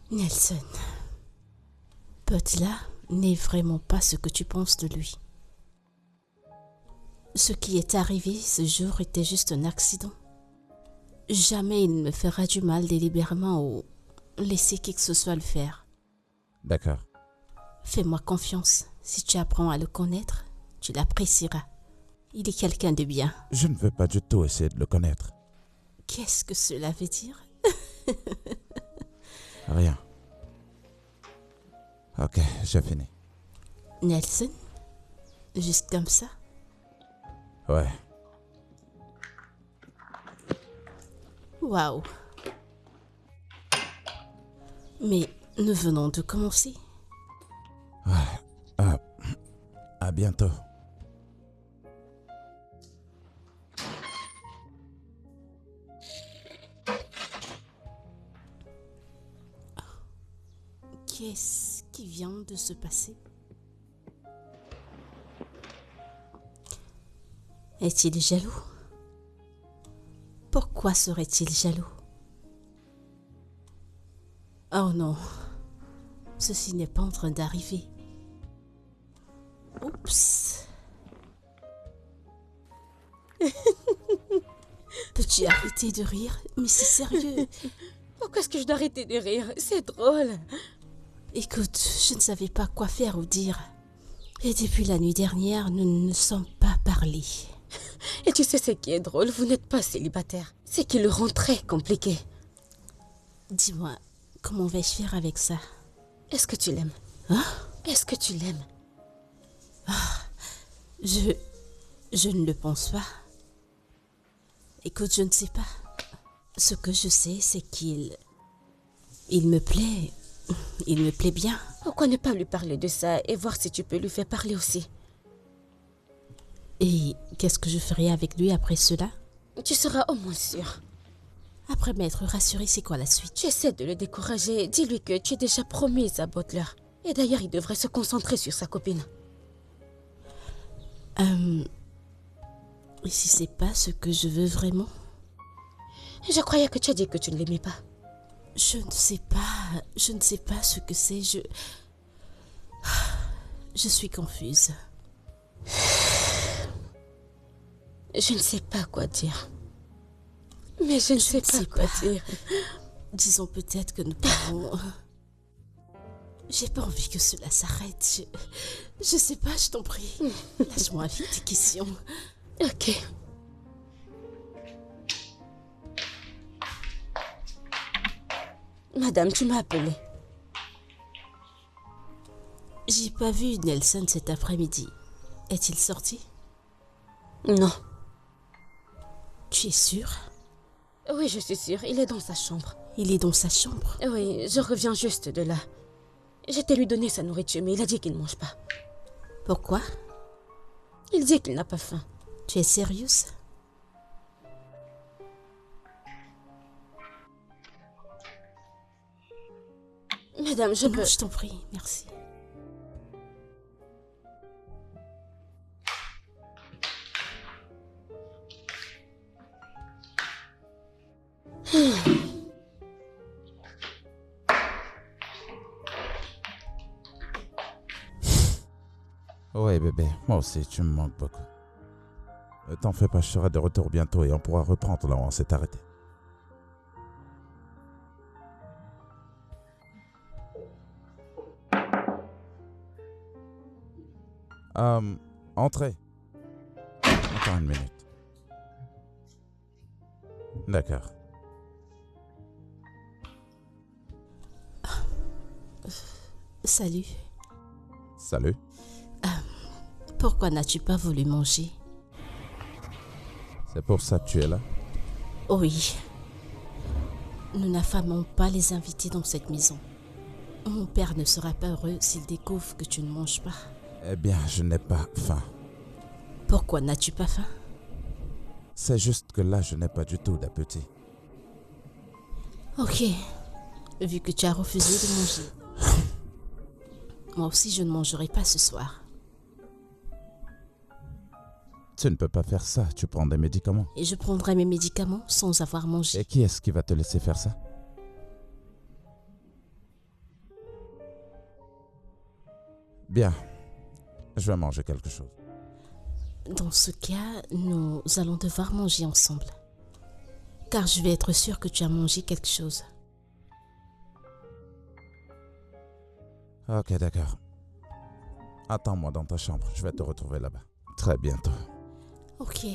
Nelson, Butler n'est vraiment pas ce que tu penses de lui. Ce qui est arrivé ce jour était juste un accident. Jamais il ne me fera du mal délibérément ou laisser qui que ce soit le faire. D'accord. Fais-moi confiance. Si tu apprends à le connaître, tu l'apprécieras. Il est quelqu'un de bien. Je ne veux pas du tout essayer de le connaître. Qu'est-ce que cela veut dire? Rien. Ok, j'ai fini. Nelson? Juste comme ça? Ouais. Waouh! Mais nous venons de commencer. À bientôt. Qu'est-ce qui vient de se passer? Est-il jaloux? Pourquoi serait-il jaloux? Oh non, ceci n'est pas en train d'arriver. Oups. Peux-tu arrêter de rire? Mais c'est sérieux. Pourquoi est-ce que je dois arrêter de rire? C'est drôle. Écoute, je ne savais pas quoi faire ou dire. Et depuis la nuit dernière, nous ne nous sommes pas parlé. Et tu sais ce qui est drôle? Vous n'êtes pas célibataire. C'est qui le rend très compliqué. Dis-moi, comment vais-je faire avec ça? Est-ce que tu l'aimes? Hein? Est-ce que tu l'aimes? Je ne le pense pas. Écoute, je ne sais pas. Ce que je sais, c'est il me plaît. Il me plaît bien. Pourquoi ne pas lui parler de ça et voir si tu peux lui faire parler aussi? Et qu'est-ce que je ferai avec lui après cela? Tu seras au moins sûr. Après m'être rassurée, c'est quoi la suite? Tu essaies de le décourager. Dis-lui que tu es déjà promise à Butler. Et d'ailleurs, il devrait se concentrer sur sa copine. Et si c'est pas ce que je veux vraiment? Je croyais que tu as dit que tu ne l'aimais pas. Je ne sais pas ce que c'est, je suis confuse. Je ne sais pas quoi dire. Mais je ne sais pas quoi dire. Disons peut-être que nous pouvons... J'ai pas envie que cela s'arrête. Je sais pas, je t'en prie. Lâche-moi vite tes questions. Ok. Madame, tu m'as appelé. J'ai pas vu Nelson cet après-midi. Est-il sorti? Non. Tu es sûre? Oui, je suis sûre. Il est dans sa chambre. Il est dans sa chambre? Oui, je reviens juste de là. J'étais lui donner sa nourriture, mais il a dit qu'il ne mange pas. Pourquoi? Il dit qu'il n'a pas faim. Tu es sérieuse? Madame, je Non, peux... je t'en prie, merci. Ouais bébé, moi aussi tu me manques beaucoup. Ne t'en fais pas, je serai de retour bientôt et on pourra reprendre là où on s'est arrêté. Entrez. Encore une minute. D'accord. Salut. Salut. Pourquoi n'as-tu pas voulu manger? C'est pour ça que tu es là? Oui. Nous n'affamons pas les invités dans cette maison. Mon père ne sera pas heureux s'il découvre que tu ne manges pas. Eh bien, je n'ai pas faim. Pourquoi n'as-tu pas faim? C'est juste que là, je n'ai pas du tout d'appétit. Ok. Vu que tu as refusé de manger. Moi aussi, je ne mangerai pas ce soir. Tu ne peux pas faire ça, tu prends des médicaments. Et je prendrai mes médicaments sans avoir mangé. Et qui est-ce qui va te laisser faire ça? Bien, je vais manger quelque chose. Dans ce cas, nous allons devoir manger ensemble. car je vais être sûre que tu as mangé quelque chose. Ok, d'accord. Attends-moi dans ta chambre, je vais te retrouver là-bas. Très bientôt. Ok.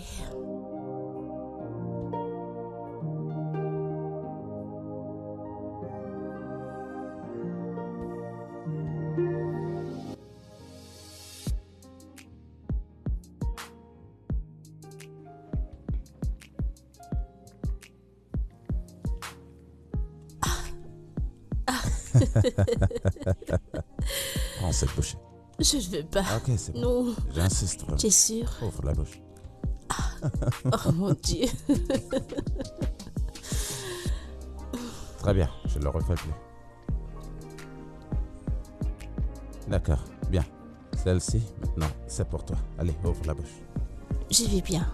Prends cette bouchée. Je ne veux pas. Ok, c'est bon. Non. J'insiste vraiment. Tu es sûr? Ouvre la bouche. Oh mon Dieu. Très bien, je le refais plus. D'accord, bien. Celle-ci, maintenant, c'est pour toi. Allez, ouvre la bouche. Je vais bien.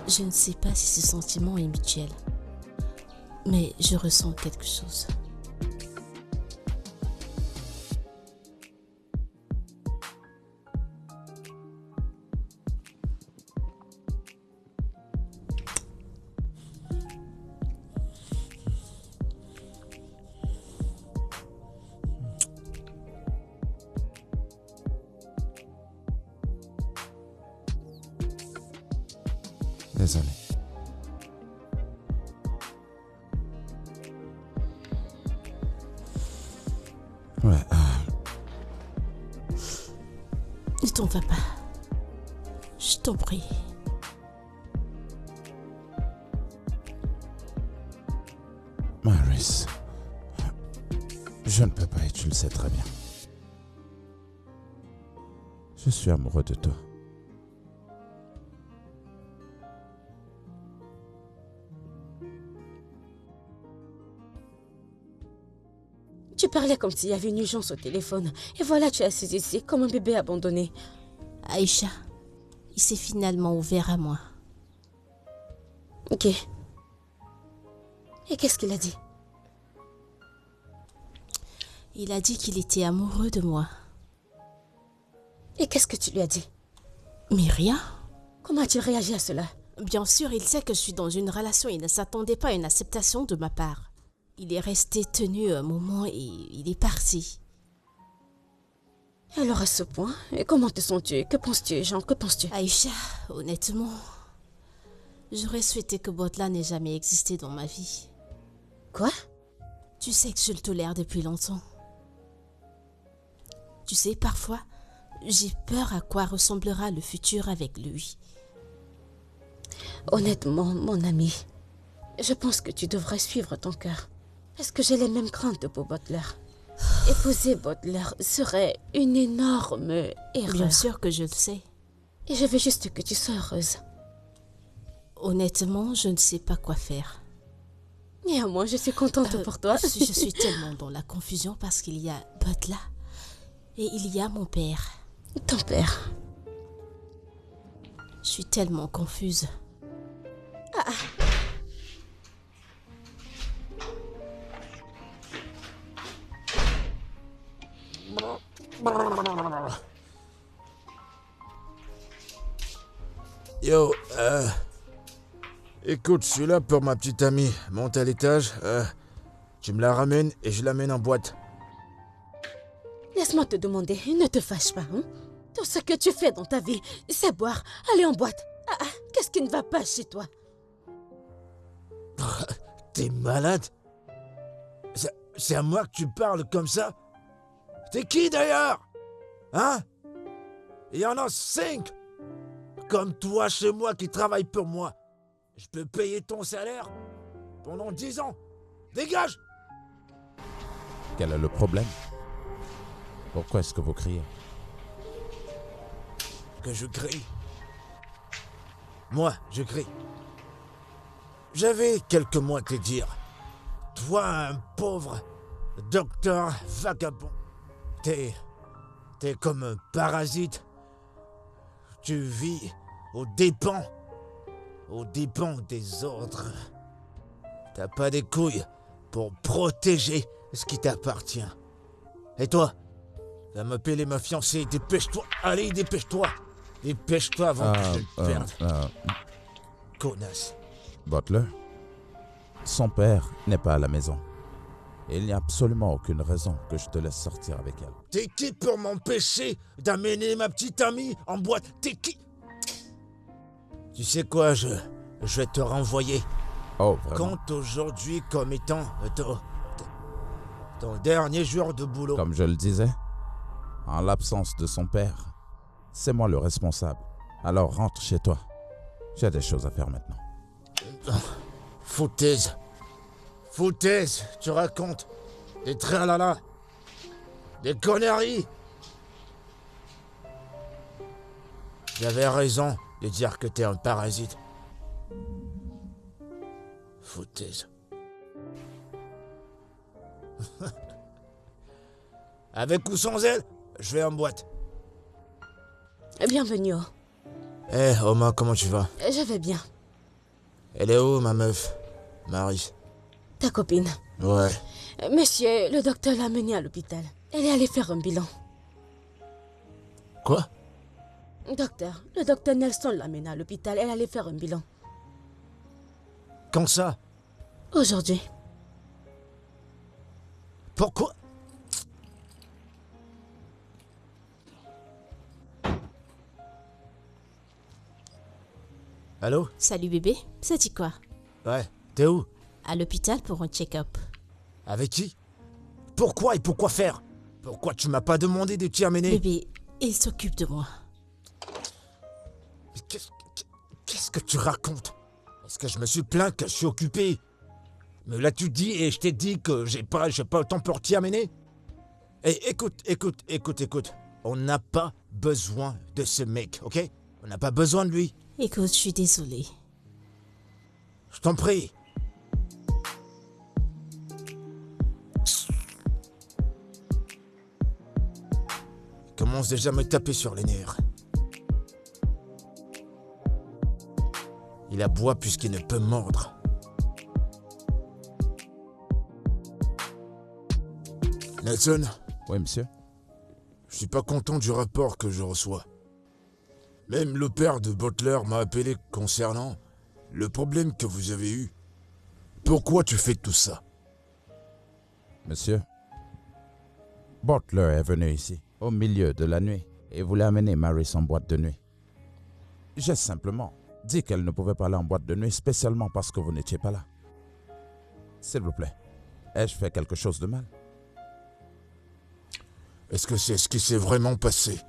Je ne sais pas si ce sentiment est mutuel, mais je ressens quelque chose. Désolé. Ouais, Ne t'en va pas. Je t'en prie. Maris, je ne peux pas et tu le sais très bien. Je suis amoureux de toi. Tu parlais comme s'il y avait une urgence au téléphone. Et voilà, tu es assise ici comme un bébé abandonné. Aïcha, il s'est finalement ouvert à moi. Ok. Et qu'est-ce qu'il a dit? Il a dit qu'il était amoureux de moi. Et qu'est-ce que tu lui as dit? Mais rien. Comment as-tu réagi à cela? Bien sûr, il sait que je suis dans une relation et ne s'attendait pas à une acceptation de ma part. Il est resté tenu un moment et il est parti. Alors à ce point, et comment te sens-tu? Que penses-tu, Jean? Que penses-tu? Aïcha, honnêtement, j'aurais souhaité que Botla n'ait jamais existé dans ma vie. Quoi? Tu sais que je le tolère depuis longtemps. Tu sais, parfois, j'ai peur à quoi ressemblera le futur avec lui. Honnêtement, mon ami, je pense que tu devrais suivre ton cœur. Parce que j'ai les mêmes craintes pour Butler. Épouser Butler serait une énorme erreur. Bien sûr que je le sais. Et je veux juste que tu sois heureuse. Honnêtement, je ne sais pas quoi faire. Néanmoins, je suis contente pour toi. Je suis tellement dans la confusion parce qu'il y a Butler et il y a mon père. Ton père. Je suis tellement confuse. Yo, écoute, je suis là pour ma petite amie. Monte à l'étage, tu me la ramènes et je l'amène en boîte. Laisse-moi te demander, ne te fâche pas, hein? Tout ce que tu fais dans ta vie, c'est boire, aller en boîte. Qu'est-ce qui ne va pas chez toi? T'es malade? C'est à moi que tu parles comme ça? T'es qui d'ailleurs? Hein? Il y en a 5 comme toi chez moi qui travaillent pour moi. Je peux payer ton salaire pendant 10 ans. Dégage! Quel est le problème? Pourquoi est-ce que vous criez? Que je crie. Moi, je crie. J'avais quelques mots à te dire. Toi, un pauvre docteur vagabond. T'es comme un parasite. Tu vis aux dépens des autres. T'as pas des couilles pour protéger ce qui t'appartient. Et toi, va m'appeler ma fiancée, dépêche-toi, allez, dépêche-toi. Dépêche-toi avant que je le perde. Connasse. Butler, son père n'est pas à la maison. Et il n'y a absolument aucune raison que je te laisse sortir avec elle. T'es qui pour m'empêcher d'amener ma petite amie en boîte? T'es qui? Tu sais quoi, je vais te renvoyer. Oh, vraiment? Compte aujourd'hui comme étant ton dernier jour de boulot. Comme je le disais, en l'absence de son père, c'est moi le responsable. Alors rentre chez toi. J'ai des choses à faire maintenant. Foutaise. Foutaise, tu racontes. Des tralala. Des conneries. J'avais raison de dire que t'es un parasite. Foutaise. Avec ou sans elle, je vais en boîte. Bienvenue. Eh, Oma, comment tu vas? Je vais bien. Elle est où, ma meuf? Marie. Ta copine. Ouais. Monsieur, le docteur l'a menée à l'hôpital. Elle est allée faire un bilan. Quoi? Docteur, le docteur Nelson l'a menée à l'hôpital. Elle allait faire un bilan. Quand ça? Aujourd'hui. Pourquoi? Allô? Salut bébé, ça dit quoi? Ouais, t'es où? À l'hôpital pour un check-up. Avec qui? Pourquoi et pourquoi faire? Pourquoi tu m'as pas demandé de t'y amener? Bébé, il s'occupe de moi. Mais qu'est-ce que tu racontes? Est-ce que je me suis plaint que je suis occupé? Me l'as-tu dit et je t'ai dit que j'ai pas le temps pour t'y amener? Eh, écoute. On n'a pas besoin de ce mec, ok? On n'a pas besoin de lui. Écoute, je suis désolée. Je t'en prie. Il commence déjà à me taper sur les nerfs. Il aboie puisqu'il ne peut mordre. Nelson, Oui, monsieur? je suis pas content du rapport que je reçois. Même le père de Butler m'a appelé concernant le problème que vous avez eu. Pourquoi tu fais tout ça? Monsieur, Butler est venu ici, au milieu de la nuit, et voulait amener Maris en boîte de nuit. J'ai simplement dit qu'elle ne pouvait pas aller en boîte de nuit, spécialement parce que vous n'étiez pas là. S'il vous plaît, ai-je fait quelque chose de mal? Est-ce que c'est ce qui s'est vraiment passé?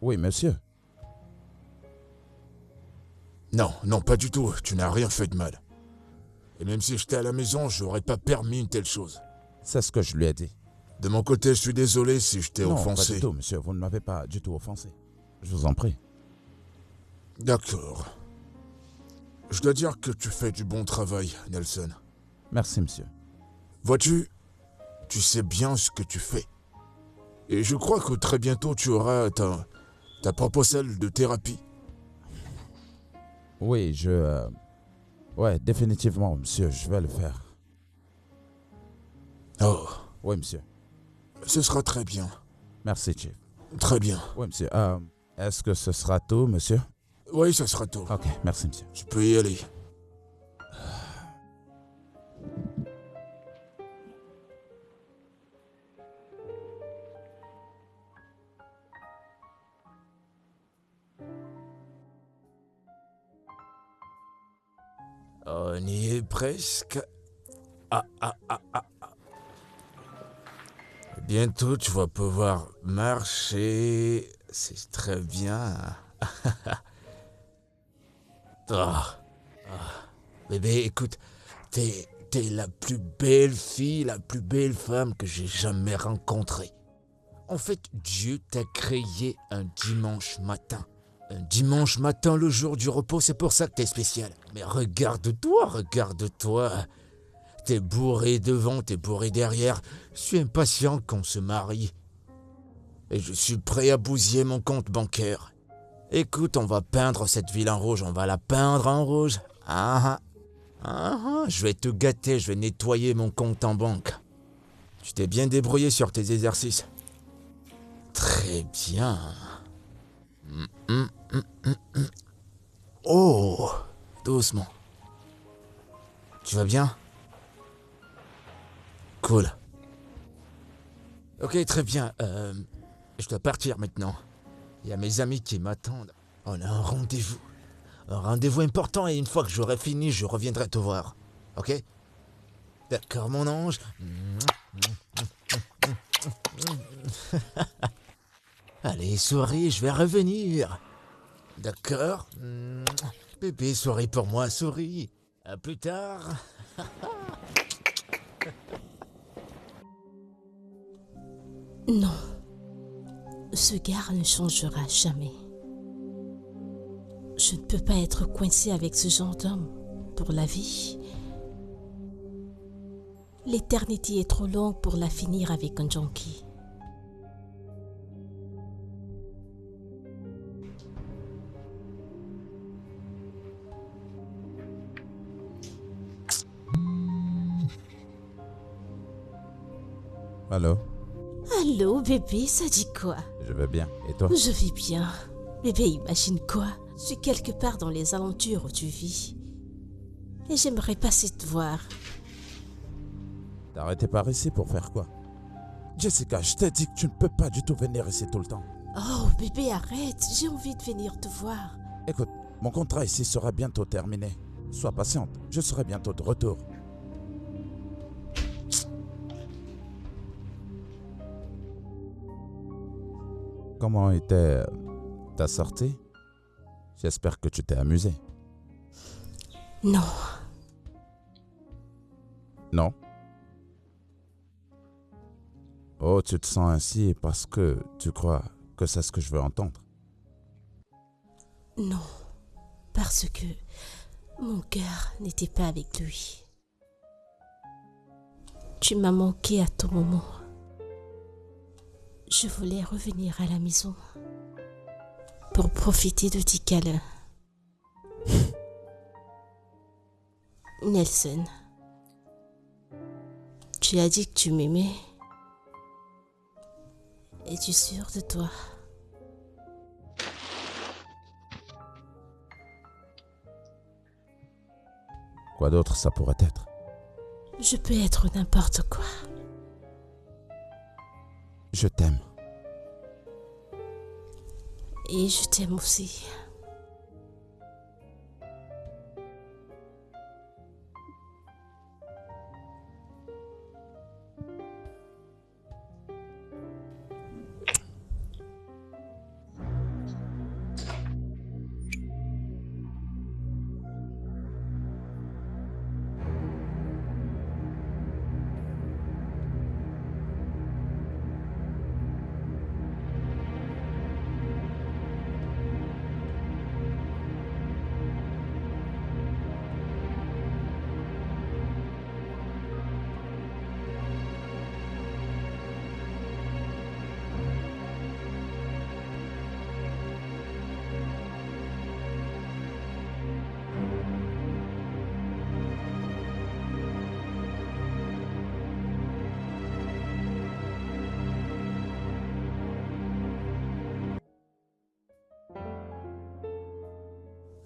Oui, monsieur. Non, pas du tout. Tu n'as rien fait de mal. Et même si j'étais à la maison, je n'aurais pas permis une telle chose. C'est ce que je lui ai dit. De mon côté, je suis désolé si je t'ai Non, offensé. pas du tout, monsieur. Vous ne m'avez pas du tout offensé. Je vous en prie. D'accord. Je dois dire que tu fais du bon travail, Nelson. Merci, monsieur. Vois-tu, tu sais bien ce que tu fais. Et je crois que très bientôt, tu auras ta propre salle de thérapie. Oui, ouais, définitivement, monsieur, je vais le faire. Oh, Oui, monsieur. ce sera très bien. Merci, Chief. Très bien. Oui, monsieur. Est-ce que ce sera tout, monsieur? Oui, ça sera tout. Ok, merci, monsieur. Tu peux y aller. On y est presque. Ah. Bientôt, tu vas pouvoir marcher. C'est très bien. Bébé, écoute, t'es la plus belle fille, la plus belle femme que j'ai jamais rencontrée. En fait, Dieu t'a créé un dimanche matin. Un dimanche matin, le jour du repos, c'est pour ça que t'es spécial. Mais regarde-toi. T'es bourré devant, t'es bourré derrière. Je suis impatient qu'on se marie. Et je suis prêt à bousiller mon compte bancaire. Écoute, on va peindre cette ville en rouge, on va la peindre en rouge. Je vais te gâter, je vais nettoyer mon compte en banque. Tu t'es bien débrouillé sur tes exercices. Très bien. Oh, doucement. Tu vas bien? Cool. Ok, très bien. Je dois partir maintenant. Il y a mes amis qui m'attendent. On a un rendez-vous. Un rendez-vous important et une fois que j'aurai fini, je reviendrai te voir. Ok? D'accord, mon ange. Allez, souris, je vais revenir. D'accord? Bébé, souris pour moi, souris. À plus tard. Non. Ce gars ne changera jamais. Je ne peux pas être coincée avec ce genre d'homme pour la vie. L'éternité est trop longue pour la finir avec un junkie. Allô? Allô, bébé, ça dit quoi? Je vais bien. Et toi? Je vis bien. Bébé, imagine quoi? Je suis quelque part dans les aventures où tu vis. Et j'aimerais passer te voir. T'arrêtais par ici pour faire quoi? Jessica, je t'ai dit que tu ne peux pas du tout venir ici tout le temps. Oh, bébé, arrête. J'ai envie de venir te voir. Écoute, mon contrat ici sera bientôt terminé. Sois patiente, je serai bientôt de retour. Comment était ta sortie? J'espère que tu t'es amusé. Non. Non? Oh, tu te sens ainsi parce que tu crois que c'est ce que je veux entendre. Non. Parce que mon cœur n'était pas avec lui. Tu m'as manqué à tout moment. Je voulais revenir à la maison pour profiter de tes câlins. Nelson, tu as dit que tu m'aimais. Es-tu sûr de toi? Quoi d'autre ça pourrait être? Je peux être n'importe quoi. Je t'aime. Et je t'aime aussi.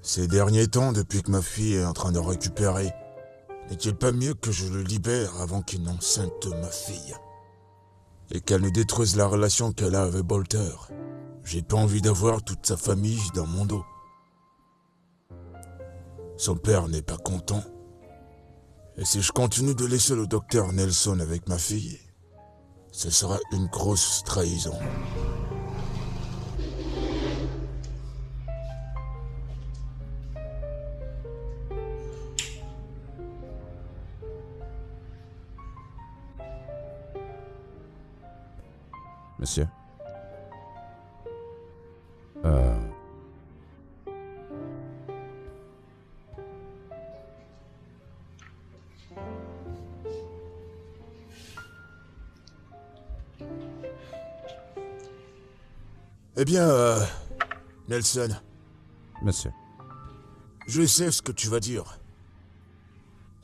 Ces derniers temps, depuis que ma fille est en train de récupérer, n'est-il pas mieux que je le libère avant qu'il n'enceinte ma fille? Et qu'elle ne détruise la relation qu'elle a avec Bolter. J'ai pas envie d'avoir toute sa famille dans mon dos. Son père n'est pas content. Et si je continue de laisser le docteur Nelson avec ma fille, ce sera une grosse trahison. Monsieur? Eh bien, Nelson, Monsieur. je sais ce que tu vas dire.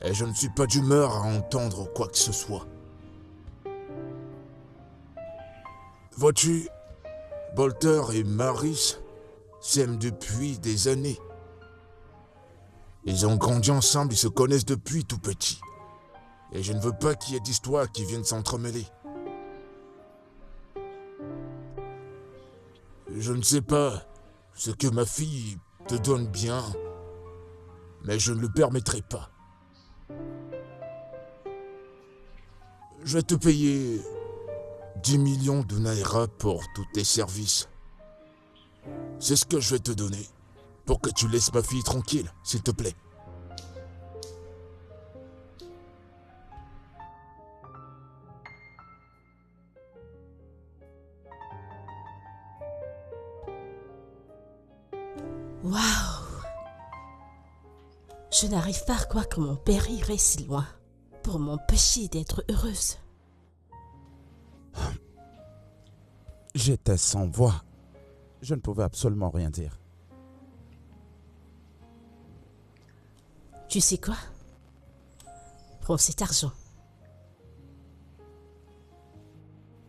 Et je ne suis pas d'humeur à entendre quoi que ce soit. Vois-tu, Bolter et Maris s'aiment depuis des années. Ils ont grandi ensemble, ils se connaissent depuis tout petit. Et je ne veux pas qu'il y ait d'histoires qui viennent s'entremêler. Je ne sais pas ce que ma fille te donne bien, mais je ne le permettrai pas. Je vais te payer 10 millions de naira pour tous tes services. C'est ce que je vais te donner pour que tu laisses ma fille tranquille, s'il te plaît. Waouh! Je n'arrive pas à croire que mon père irait si loin pour m'empêcher d'être heureuse. J'étais sans voix. Je ne pouvais absolument rien dire. Tu sais quoi? Prends cet argent.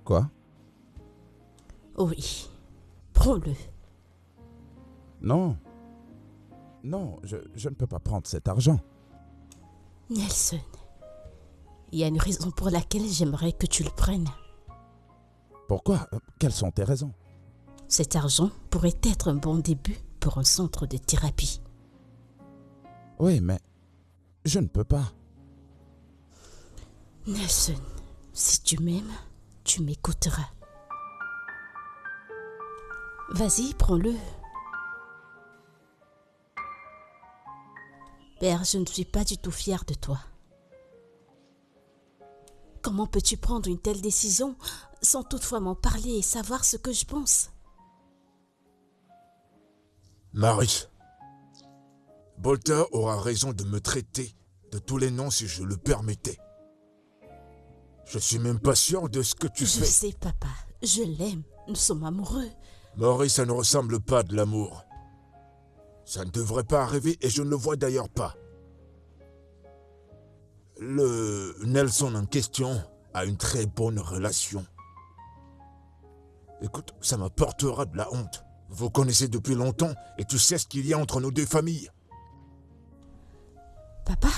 Quoi? Oui, prends-le. Non. Non, je ne peux pas prendre cet argent. Nelson, il y a une raison pour laquelle j'aimerais que tu le prennes. Pourquoi? Quelles sont tes raisons? Cet argent pourrait être un bon début pour un centre de thérapie. Oui, mais je ne peux pas. Nelson, si tu m'aimes, tu m'écouteras. Vas-y, prends-le. Père, je ne suis pas du tout fière de toi. Comment peux-tu prendre une telle décision sans toutefois m'en parler et savoir ce que je pense? Marie, Bolter aura raison de me traiter de tous les noms si je le permettais. Je suis même pas sûr de ce que tu Je fais. sais, papa. Je l'aime. Nous sommes amoureux. Maurice, ça ne ressemble pas à de l'amour. Ça ne devrait pas arriver et je ne le vois d'ailleurs pas. Le Nelson en question a une très bonne relation. Écoute, ça m'apportera de la honte. Vous connaissez depuis longtemps et tu sais ce qu'il y a entre nos deux familles. Papa,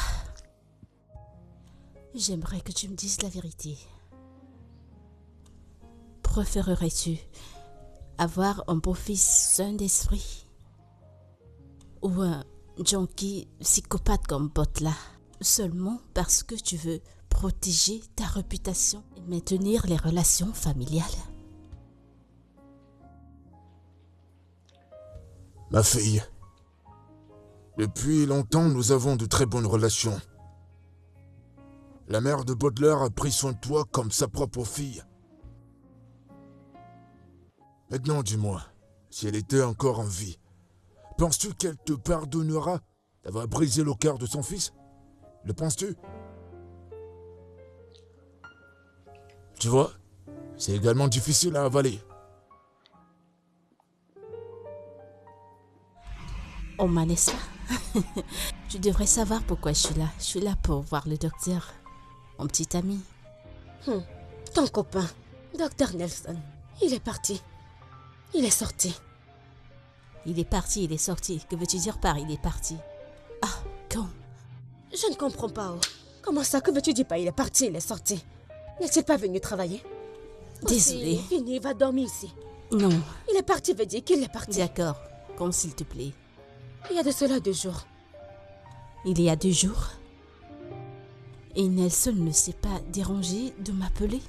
j'aimerais que tu me dises la vérité. Préférerais-tu avoir un beau-fils sain d'esprit ou un junkie psychopathe comme Butler seulement parce que tu veux protéger ta réputation et maintenir les relations familiales? Ma fille, depuis longtemps nous avons de très bonnes relations. La mère de Butler a pris soin de toi comme sa propre fille. Maintenant dis-moi, si elle était encore en vie, penses-tu qu'elle te pardonnera d'avoir brisé le cœur de son fils? Le penses-tu? Tu vois, c'est également difficile à avaler. Oh Manessa, tu devrais savoir pourquoi je suis là. Je suis là pour voir le docteur, mon petit ami. Ton copain, Dr. Nelson, il est parti. Il est sorti. Il est parti, il est sorti. Que veux-tu dire par il est parti? Ah, quand? Je ne comprends pas. Oh. Comment ça, que veux-tu dire pas? Il est parti, il est sorti. N'est-il pas venu travailler? Désolée. Aussi, fini, il va dormir ici. Non, Il est parti, veut dire qu'il est parti. d'accord, comme s'il te plaît. Il y a de cela 2 jours. Il y a 2 jours. Et Nelson ne s'est pas dérangé de m'appeler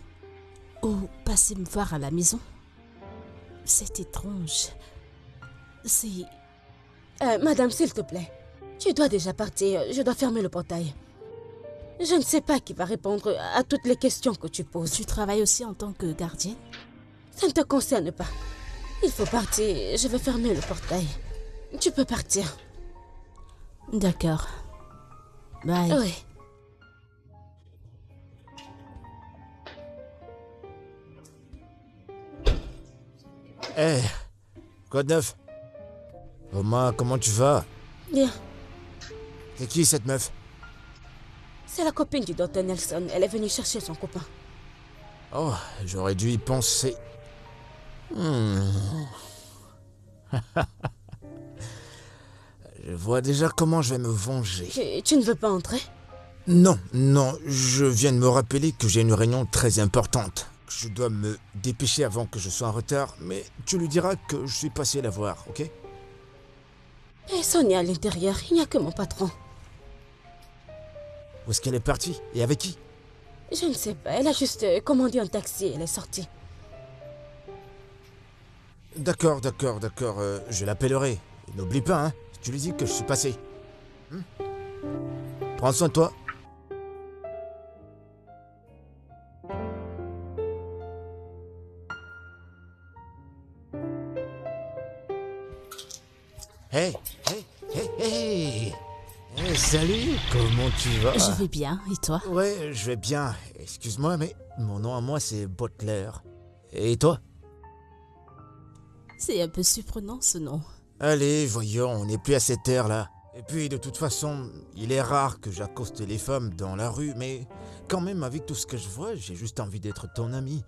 ou passer me voir à la maison. C'est étrange. C'est... Madame, s'il te plaît. Tu dois déjà partir. Je dois fermer le portail. Je ne sais pas qui va répondre à toutes les questions que tu poses. Tu travailles aussi en tant que gardienne? Ça ne te concerne pas. Il faut partir. Je vais fermer le portail. Tu peux partir. D'accord. Bye. Oui. Hé, quoi de neuf? Oma, comment tu vas? Bien. C'est qui cette meuf? C'est la copine du docteur Nelson. Elle est venue chercher son copain. Oh, j'aurais dû y penser. Je vois déjà comment je vais me venger. Tu ne veux pas entrer? Non, je viens de me rappeler que j'ai une réunion très importante. Je dois me dépêcher avant que je sois en retard, mais tu lui diras que je suis passé la voir, ok? Et Sonia à l'intérieur, il n'y a que mon patron. Où est-ce qu'elle est partie? Et avec qui? Je ne sais pas, elle a juste commandé un taxi et elle est sortie. D'accord, je l'appellerai. Et n'oublie pas, hein, tu lui dis que je suis passé. Prends soin de toi. Hey, salut, comment tu vas? Je vais bien, et toi? Ouais, je vais bien. Excuse-moi, mais mon nom à moi, c'est Butler. Et toi? C'est un peu surprenant ce nom. Allez, voyons, on n'est plus à cette ère-là. Et puis, de toute façon, il est rare que j'accoste les femmes dans la rue, mais quand même, avec tout ce que je vois, j'ai juste envie d'être ton ami.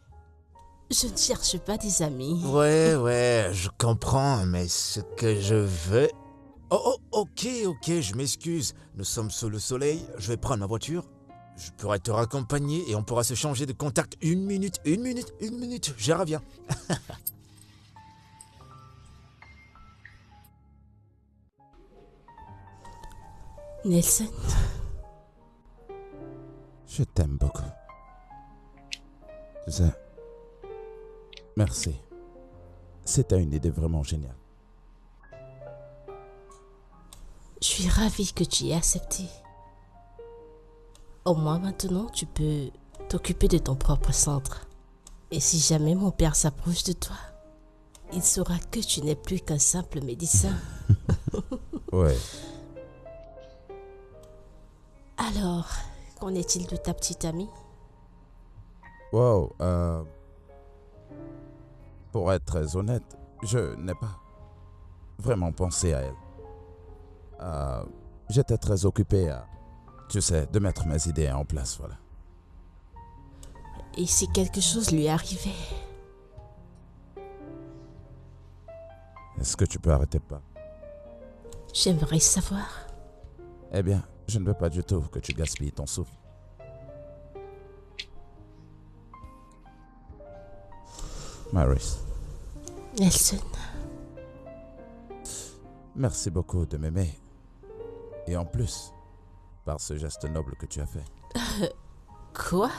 Je ne cherche pas des amis. Ouais, je comprends, mais ce que je veux... Oh, ok, je m'excuse. Nous sommes sous le soleil, je vais prendre ma voiture. Je pourrais te raccompagner et on pourra se changer de contact. Une minute, je reviens. Nelson, Je t'aime beaucoup. Tu sais, merci. C'était une idée vraiment géniale. je suis ravie que tu aies accepté. Au moins maintenant, tu peux t'occuper de ton propre centre. Et si jamais mon père s'approche de toi, il saura que tu n'es plus qu'un simple médecin. Ouais. Alors, qu'en est-il de ta petite amie? Wow. Pour être très honnête, je n'ai pas vraiment pensé à elle. J'étais très occupé à, tu sais, de mettre mes idées en place, voilà. Et si quelque chose lui arrivait? Est-ce que tu peux arrêter pas? J'aimerais savoir. Eh bien, je ne veux pas du tout que tu gaspilles ton souffle. Maris, Nelson, merci beaucoup de m'aimer. Et en plus, par ce geste noble que tu as fait. quoi?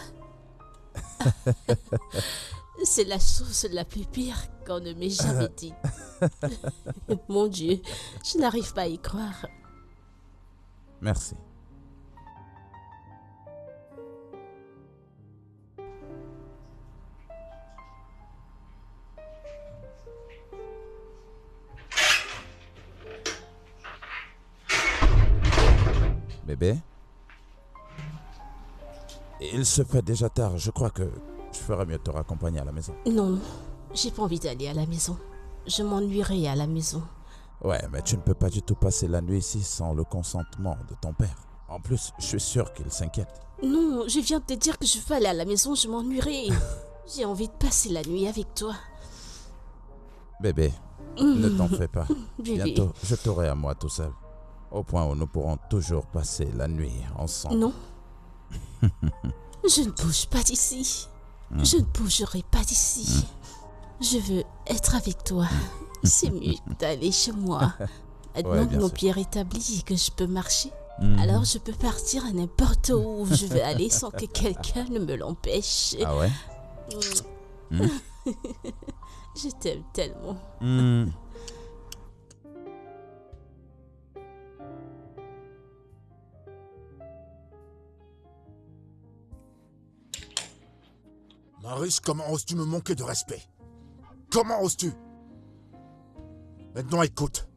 C'est la chose la plus pire qu'on ne m'ait jamais dit. Mon Dieu, je n'arrive pas à y croire. Merci. Bébé? Il se fait déjà tard. Je crois que je ferais mieux de te raccompagner à la maison. Non, j'ai pas envie d'aller à la maison. Je m'ennuierai à la maison. Ouais, mais tu ne peux pas du tout passer la nuit ici sans le consentement de ton père. En plus, je suis sûr qu'il s'inquiète. Non, je viens de te dire que je veux aller à la maison, je m'ennuierai. J'ai envie de passer la nuit avec toi. Bébé, ne t'en fais pas. Bébé. Bientôt, je t'aurai à moi tout seul. Au point où nous pourrons toujours passer la nuit ensemble. Non. Je ne bouge pas d'ici. Je ne bougerai pas d'ici. Je veux être avec toi. C'est mieux d'aller chez moi. Maintenant Ouais, que bien mon sûr. pied est rétabli et que je peux marcher, alors je peux partir à n'importe où je veux aller sans que quelqu'un ne me l'empêche. Ah ouais? Je t'aime tellement. Maris, comment oses-tu me manquer de respect? Comment oses-tu? Maintenant écoute,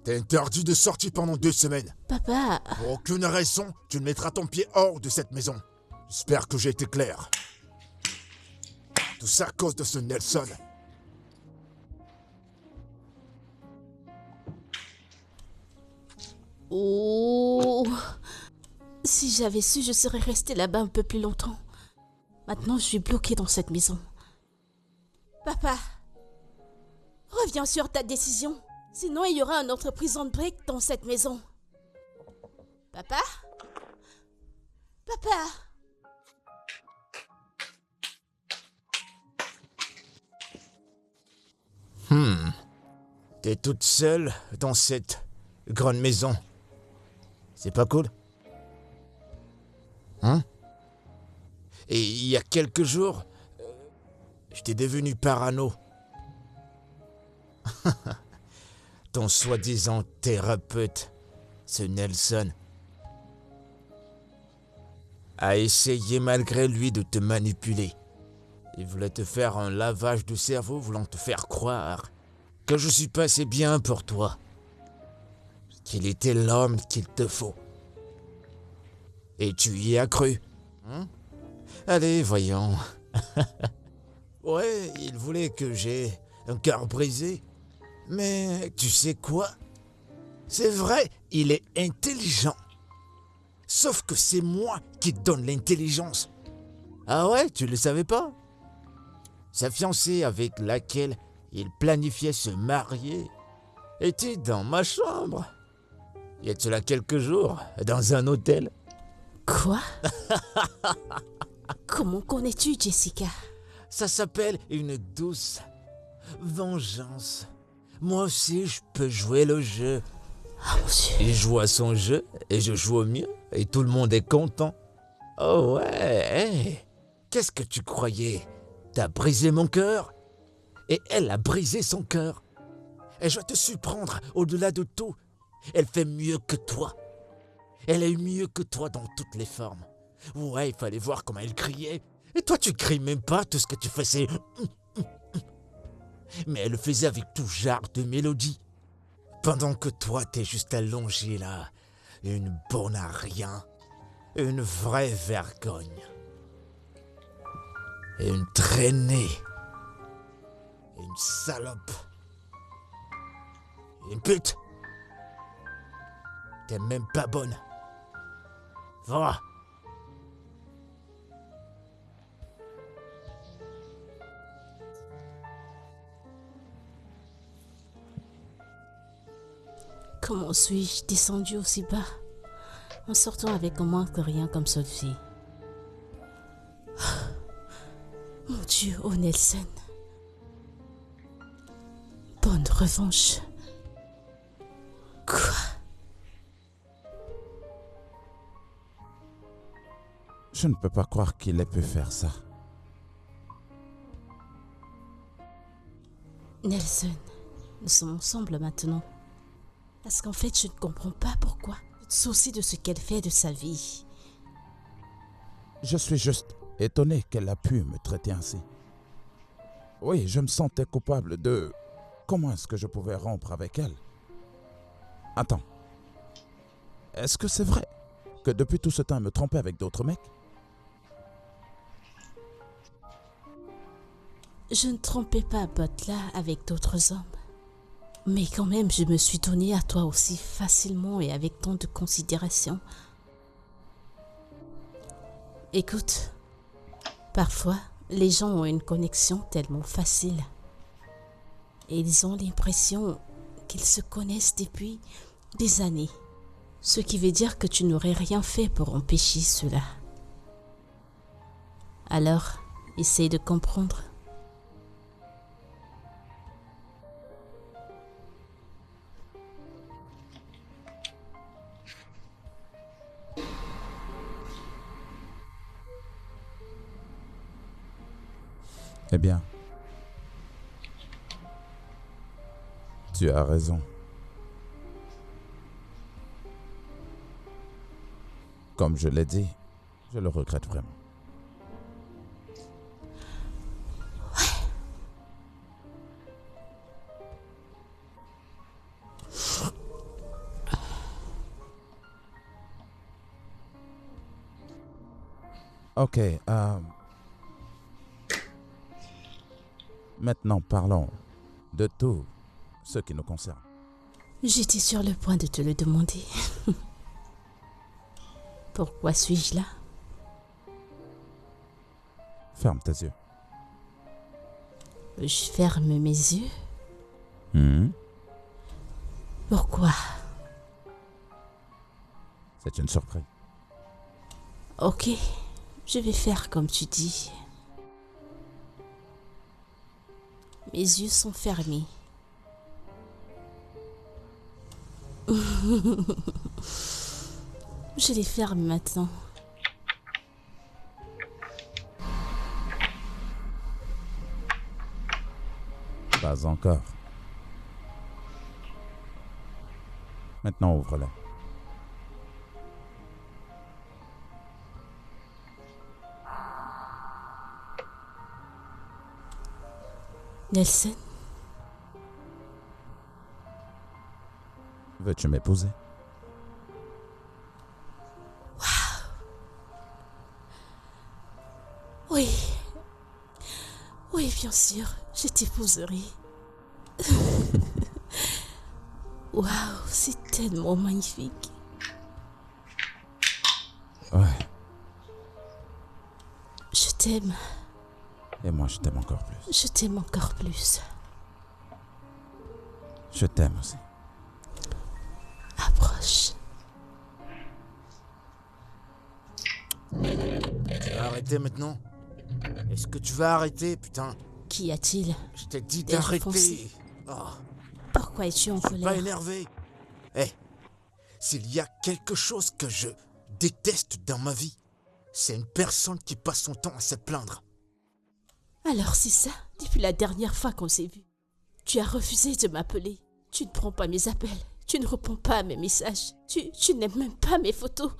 t'es interdit de sortir pendant 2 semaines. Papa, Pour aucune raison, tu ne mettras ton pied hors de cette maison. J'espère que j'ai été clair. Tout ça à cause de ce Nelson. oh, si j'avais su, je serais restée là-bas un peu plus longtemps. Maintenant, je suis bloquée dans cette maison. Papa, reviens sur ta décision. Sinon, il y aura un autre prison de briques dans cette maison. Papa? Papa? T'es toute seule dans cette grande maison. C'est pas cool? Hein? Et il y a quelques jours, j'étais devenu parano. Ton soi-disant thérapeute, ce Nelson, a essayé malgré lui de te manipuler. Il voulait te faire un lavage de cerveau, voulant te faire croire que je suis pas assez bien pour toi. Qu'il était l'homme qu'il te faut. Et tu y as cru. Hein? Allez, voyons. Ouais, il voulait que j'aie un cœur brisé. Mais tu sais quoi? C'est vrai, il est intelligent. Sauf que c'est moi qui donne l'intelligence. Ah ouais, tu le savais pas? Sa fiancée avec laquelle il planifiait se marier était dans ma chambre. Y a de cela quelques jours, dans un hôtel. Quoi? Comment connais-tu Jessica? Ça s'appelle une douce vengeance. Moi aussi, je peux jouer le jeu. Oh mon Dieu. Il joue à son jeu et je joue au mien et tout le monde est content. Oh ouais, hey. Qu'est-ce que tu croyais? T'as brisé mon cœur et elle a brisé son cœur. Et je te surprendre au-delà de tout. Elle fait mieux que toi. Elle est mieux que toi dans toutes les formes. Ouais, il fallait voir comment elle criait. Et toi, tu cries même pas, tout ce que tu fais, c'est... Mais elle le faisait avec tout genre de mélodie. Pendant que toi, t'es juste allongé là. Une bonne à rien. Une vraie vergogne. Et une traînée. Et une salope. Et une pute. T'es même pas bonne. Va. Comment suis-je descendu aussi bas en sortant avec un moins que rien comme celle-ci? Mon Dieu, oh Nelson. Bonne revanche. Quoi? Je ne peux pas croire qu'il ait pu faire ça. Nelson, nous sommes ensemble maintenant. Parce qu'en fait, je ne comprends pas pourquoi. Tu te soucies de ce qu'elle fait de sa vie. Je suis juste étonné qu'elle a pu me traiter ainsi. Oui, je me sentais coupable de... Comment est-ce que je pouvais rompre avec elle? Attends. Est-ce que c'est vrai que depuis tout ce temps, elle me trompait avec d'autres mecs? Je ne trompais pas Butler avec d'autres hommes. Mais quand même, je me suis donnée à toi aussi facilement et avec tant de considération. Écoute, parfois, les gens ont une connexion tellement facile. Et ils ont l'impression qu'ils se connaissent depuis des années. Ce qui veut dire que tu n'aurais rien fait pour empêcher cela. Alors, essaye de comprendre. Eh bien, tu as raison. Comme je l'ai dit, je le regrette vraiment. Ok, maintenant parlons de tout ce qui nous concerne. J'étais sur le point de te le demander. Pourquoi suis-je là? Ferme tes yeux. Je ferme mes yeux. Pourquoi? C'est une surprise. Ok, je vais faire comme tu dis. Mes yeux sont fermés. Je les ferme maintenant. Pas encore. Maintenant, ouvre-la. Nelson, Veux-tu m'épouser? oui. Oui, bien sûr, je t'épouserai. Waouh, c'est tellement magnifique. Ouais. Je t'aime, Et moi, je t'aime encore plus. je t'aime encore plus. Je t'aime aussi. Approche. Tu vas arrêter maintenant? Est-ce que tu vas arrêter, putain? Qu'y a-t-il? Je t'ai dit T'es d'arrêter. enfoncé. Oh, Pourquoi es-tu en pas colère? énervé. Eh, s'il y a quelque chose que je déteste dans ma vie, c'est une personne qui passe son temps à se plaindre. Alors c'est ça, depuis la dernière fois qu'on s'est vu. Tu as refusé de m'appeler. Tu ne prends pas mes appels. Tu ne réponds pas à mes messages. Tu n'aimes même pas mes photos.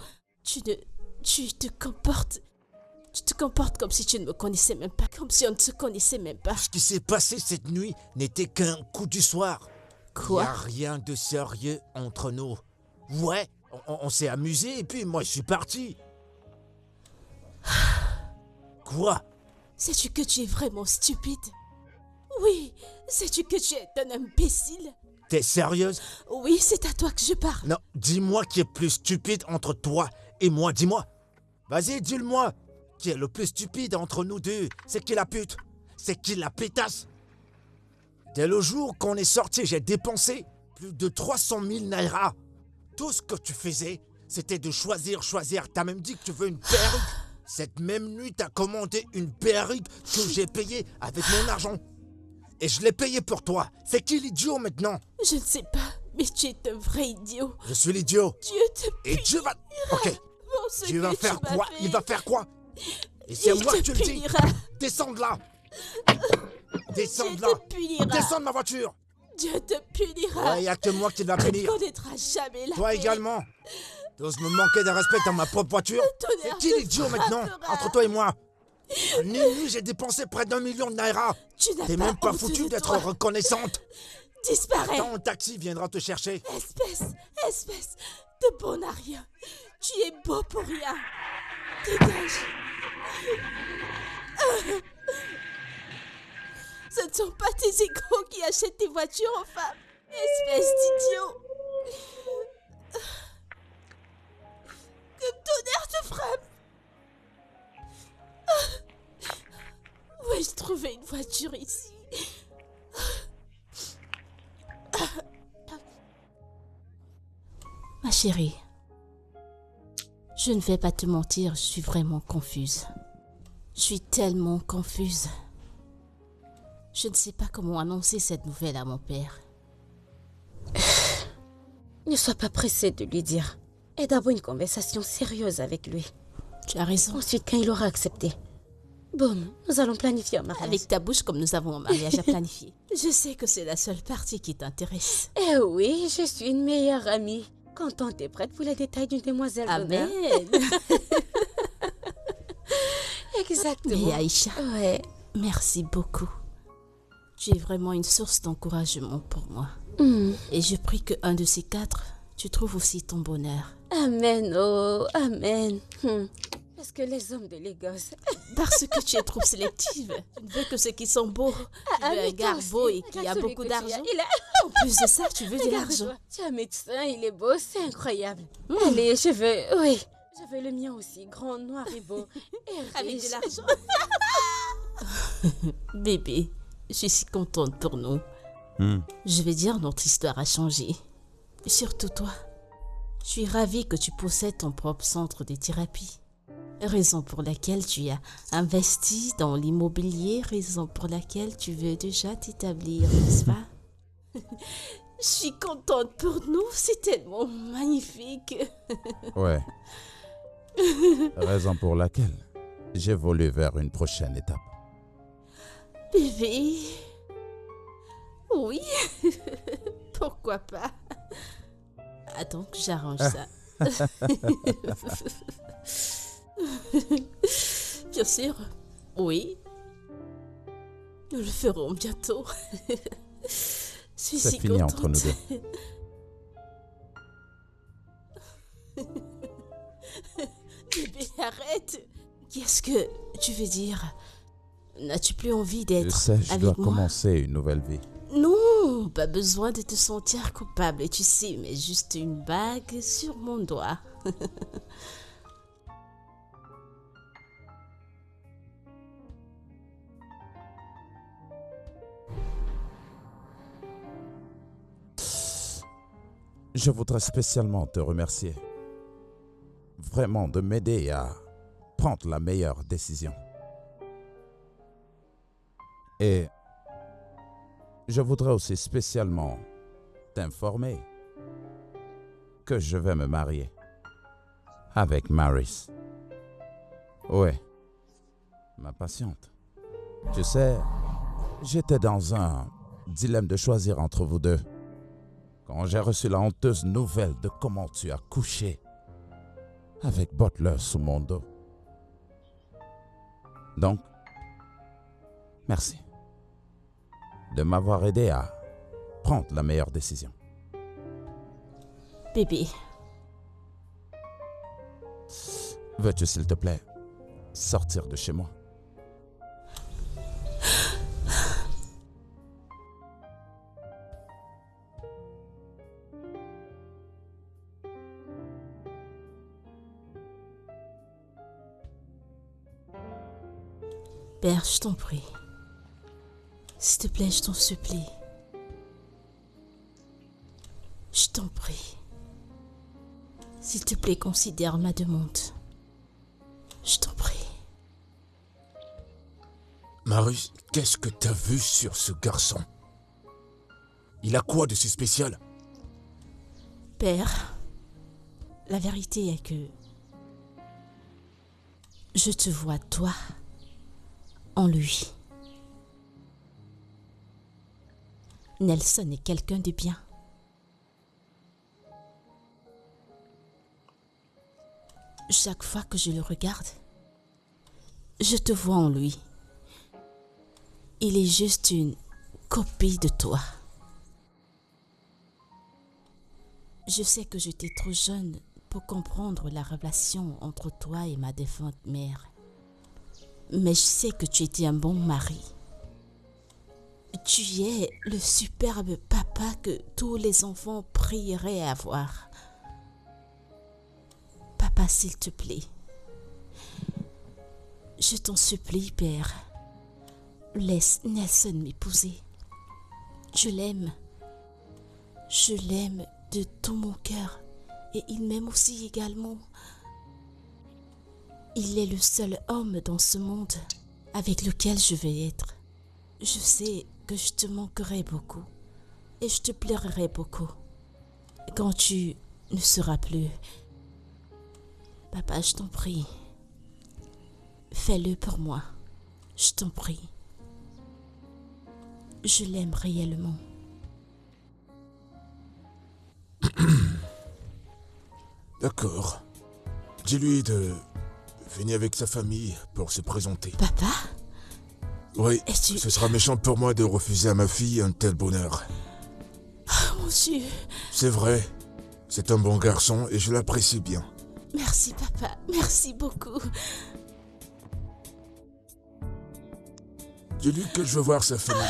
Tu te comportes... Tu te comportes comme si tu ne me connaissais même pas. Comme si on ne se connaissait même pas. Ce qui s'est passé cette nuit n'était qu'un coup du soir. Il n'y Quoi? a rien de sérieux entre nous. Ouais, on s'est amusé et puis moi je suis parti. Quoi? Sais-tu que tu es vraiment stupide? Oui, sais-tu que tu es un imbécile? T'es sérieuse? Oui, c'est à toi que je parle. Non, dis-moi qui est plus stupide entre toi et moi, dis-moi. Vas-y, dis-le-moi. Qui est le plus stupide entre nous deux? C'est qui la pute? C'est qui la pétasse? Dès le jour qu'on est sorti, j'ai dépensé plus de 300 000 naira. Tout ce que tu faisais, c'était de choisir. T'as même dit que tu veux une perruque. Cette même nuit, t'as commandé une perruque que j'ai payée avec mon argent. Et je l'ai payée pour toi. C'est qui l'idiot maintenant? Je ne sais pas, mais tu es un vrai idiot. Je suis l'idiot. Dieu te Et Dieu va... Ok. pour ce Dieu va que faire tu m'as quoi? fait. Il va faire quoi? Et c'est Il moi te qui te le dis. punira. Descends de là. Descends Dieu de là. te punira. Descends de ma voiture. Dieu te punira. Ouais, y a que moi qui va Tu ne punir. connaîtras jamais la Toi paix. également. T'oses me manquer de respect dans ma propre voiture? C'est tonnerre qui te l'idiot maintenant? frappera. Entre toi et moi. En une nuit, j'ai dépensé près d'1 million de naira. Tu n'as T'es pas même pas honte foutu de d'être toi. reconnaissante. Disparais. Ton taxi viendra te chercher. Espèce de bon à rien. Tu es beau pour rien. Dégage. Ce ne sont pas tes égaux qui achètent tes voitures aux femmes. Espèce d'idiot. Que le tonnerre te frappe. Où ai-je trouvé une voiture ici? Ma chérie, je ne vais pas te mentir, je suis vraiment confuse. Je suis tellement confuse. Je ne sais pas comment annoncer cette nouvelle à mon père. Ne sois pas pressé de lui dire. Aie d'abord une conversation sérieuse avec lui. Tu as raison. Ensuite, quand il aura accepté, boum, nous allons planifier un mariage. Avec ta bouche comme nous avons un mariage à planifier. Je sais que c'est la seule partie qui t'intéresse. Eh oui, je suis une meilleure amie. Quand on est prête pour les détails d'une demoiselle d'honneur. Amen. Exactement. Mais Aïcha, Ouais. merci beaucoup. Tu es vraiment une source d'encouragement pour moi. Et je prie que un de ces quatre, tu trouves aussi ton bonheur. Amen, oh, amen. Parce que les hommes de Lagos... Parce que tu es trop sélective. Tu ne veux que ceux qui sont beaux. Tu veux un mais toi gars aussi, beau et qui regarde a celui beaucoup que tu as. d'argent. Il a... En plus de ça, tu veux de l'argent. Regarde-toi, tu es un médecin, il est beau, c'est incroyable. Allez, je veux... Oui, je veux le mien aussi, grand, noir et beau. Et Avec riche. de l'argent. Bébé, je suis si contente pour nous. Je vais dire, notre histoire a changé. Surtout toi. Je suis ravie que tu possèdes ton propre centre de thérapie. Raison pour laquelle tu as investi dans l'immobilier, raison pour laquelle tu veux déjà t'établir, n'est-ce pas? Je suis contente pour nous, c'est tellement magnifique. Ouais. Raison pour laquelle j'évolue vers une prochaine étape. Bébé. Oui. Pourquoi pas? Attends que j'arrange ça. Bien sûr. Oui. Nous le ferons bientôt. Je suis C'est si fini contente. entre nous deux. Bébé, arrête. Qu'est-ce que tu veux dire? N'as-tu plus envie Je d'être sais, je avec dois moi? commencer une nouvelle vie. Non, pas besoin de te sentir coupable, tu sais, mais juste une bague sur mon doigt. Je voudrais spécialement te remercier. Vraiment de m'aider à prendre la meilleure décision. Et je voudrais aussi spécialement t'informer que je vais me marier avec Maris. Ouais, ma patiente. Tu sais, j'étais dans un dilemme de choisir entre vous deux. Quand j'ai reçu la honteuse nouvelle de comment tu as couché avec Butler sous mon dos. Donc, merci de m'avoir aidé à prendre la meilleure décision. Bébé, Veux-tu, s'il te plaît, sortir de chez moi? père, je t'en prie. S'il te plaît, je t'en supplie. Je t'en prie. S'il te plaît, considère ma demande. Je t'en prie. Marius, qu'est-ce que t'as vu sur ce garçon? Il a quoi de si spécial? Père, la vérité est que je te vois, toi, en lui. Nelson est quelqu'un de bien. Chaque fois que je le regarde, je te vois en lui. Il est juste une copie de toi. Je sais que j'étais trop jeune pour comprendre la relation entre toi et ma défunte mère. Mais je sais que tu étais un bon mari. Tu es le superbe papa que tous les enfants prieraient avoir. Papa, s'il te plaît. Je t'en supplie, père. Laisse Nelson m'épouser. Je l'aime. Je l'aime de tout mon cœur. Et il m'aime aussi également. Il est le seul homme dans ce monde avec lequel je vais être. Je sais que je te manquerai beaucoup. Et je te pleurerai beaucoup. Quand tu ne seras plus. Papa, je t'en prie. Fais-le pour moi. Je t'en prie. Je l'aime réellement. D'accord. Dis-lui de venir avec sa famille pour se présenter. Papa, Oui, est-ce que... ce sera méchant pour moi de refuser à ma fille un tel bonheur. Oh, mon Dieu. C'est vrai, c'est un bon garçon et je l'apprécie bien. Merci, papa. Merci beaucoup. Dis-lui que je veux voir sa famille.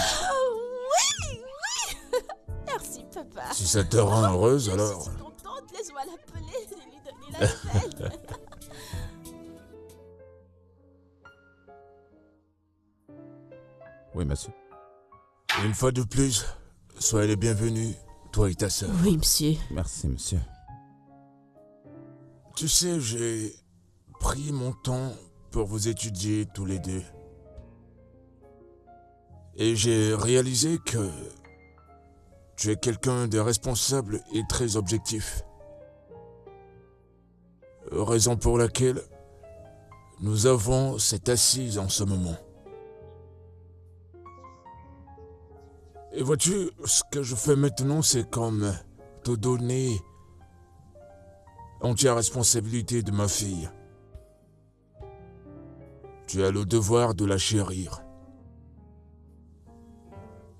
Oui, oui. Merci, papa. Si ça te rend heureuse, Je alors... suis contente. Laisse-moi l'appeler et lui donner la nouvelle. Oui, monsieur. Une fois de plus, soyez les bienvenus toi et ta sœur. Oui, monsieur. Merci, monsieur. Tu sais, j'ai pris mon temps pour vous étudier tous les deux. Et j'ai réalisé que tu es quelqu'un de responsable et très objectif. Raison pour laquelle nous avons cette assise en ce moment. Et vois-tu, ce que je fais maintenant, c'est comme te donner entière responsabilité de ma fille. Tu as le devoir de la chérir.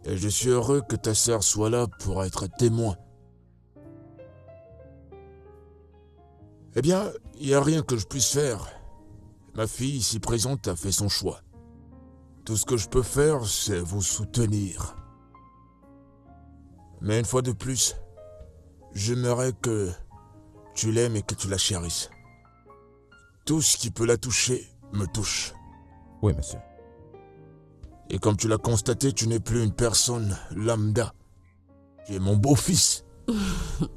Et je suis heureux que ta sœur soit là pour être témoin. Eh bien, il n'y a rien que je puisse faire. Ma fille ici présente a fait son choix. Tout ce que je peux faire, c'est vous soutenir. Mais une fois de plus, j'aimerais que tu l'aimes et que tu la chérisses. Tout ce qui peut la toucher me touche. Oui, monsieur. Et comme tu l'as constaté, tu n'es plus une personne lambda. Tu es mon beau-fils.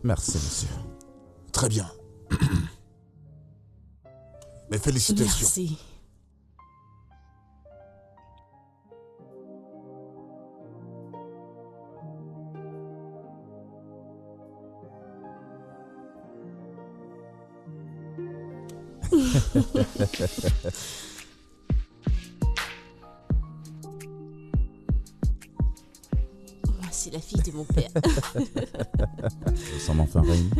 Merci, monsieur. Très bien. Mes félicitations. Merci. Moi, c'est la fille de mon père. Je sens enfin réunis.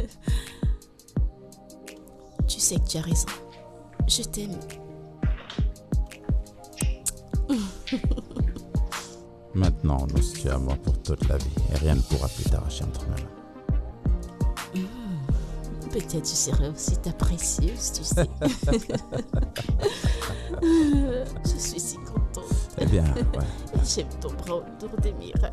Tu sais que tu as raison. Je t'aime. Maintenant, nous tu es à moi pour toute la vie et rien ne pourra plus t'arracher entre mes mains. Peut-être je serai aussi ta précieuse, tu sais. Je suis si contente. Eh bien, ouais. J'aime ton bras autour des miras.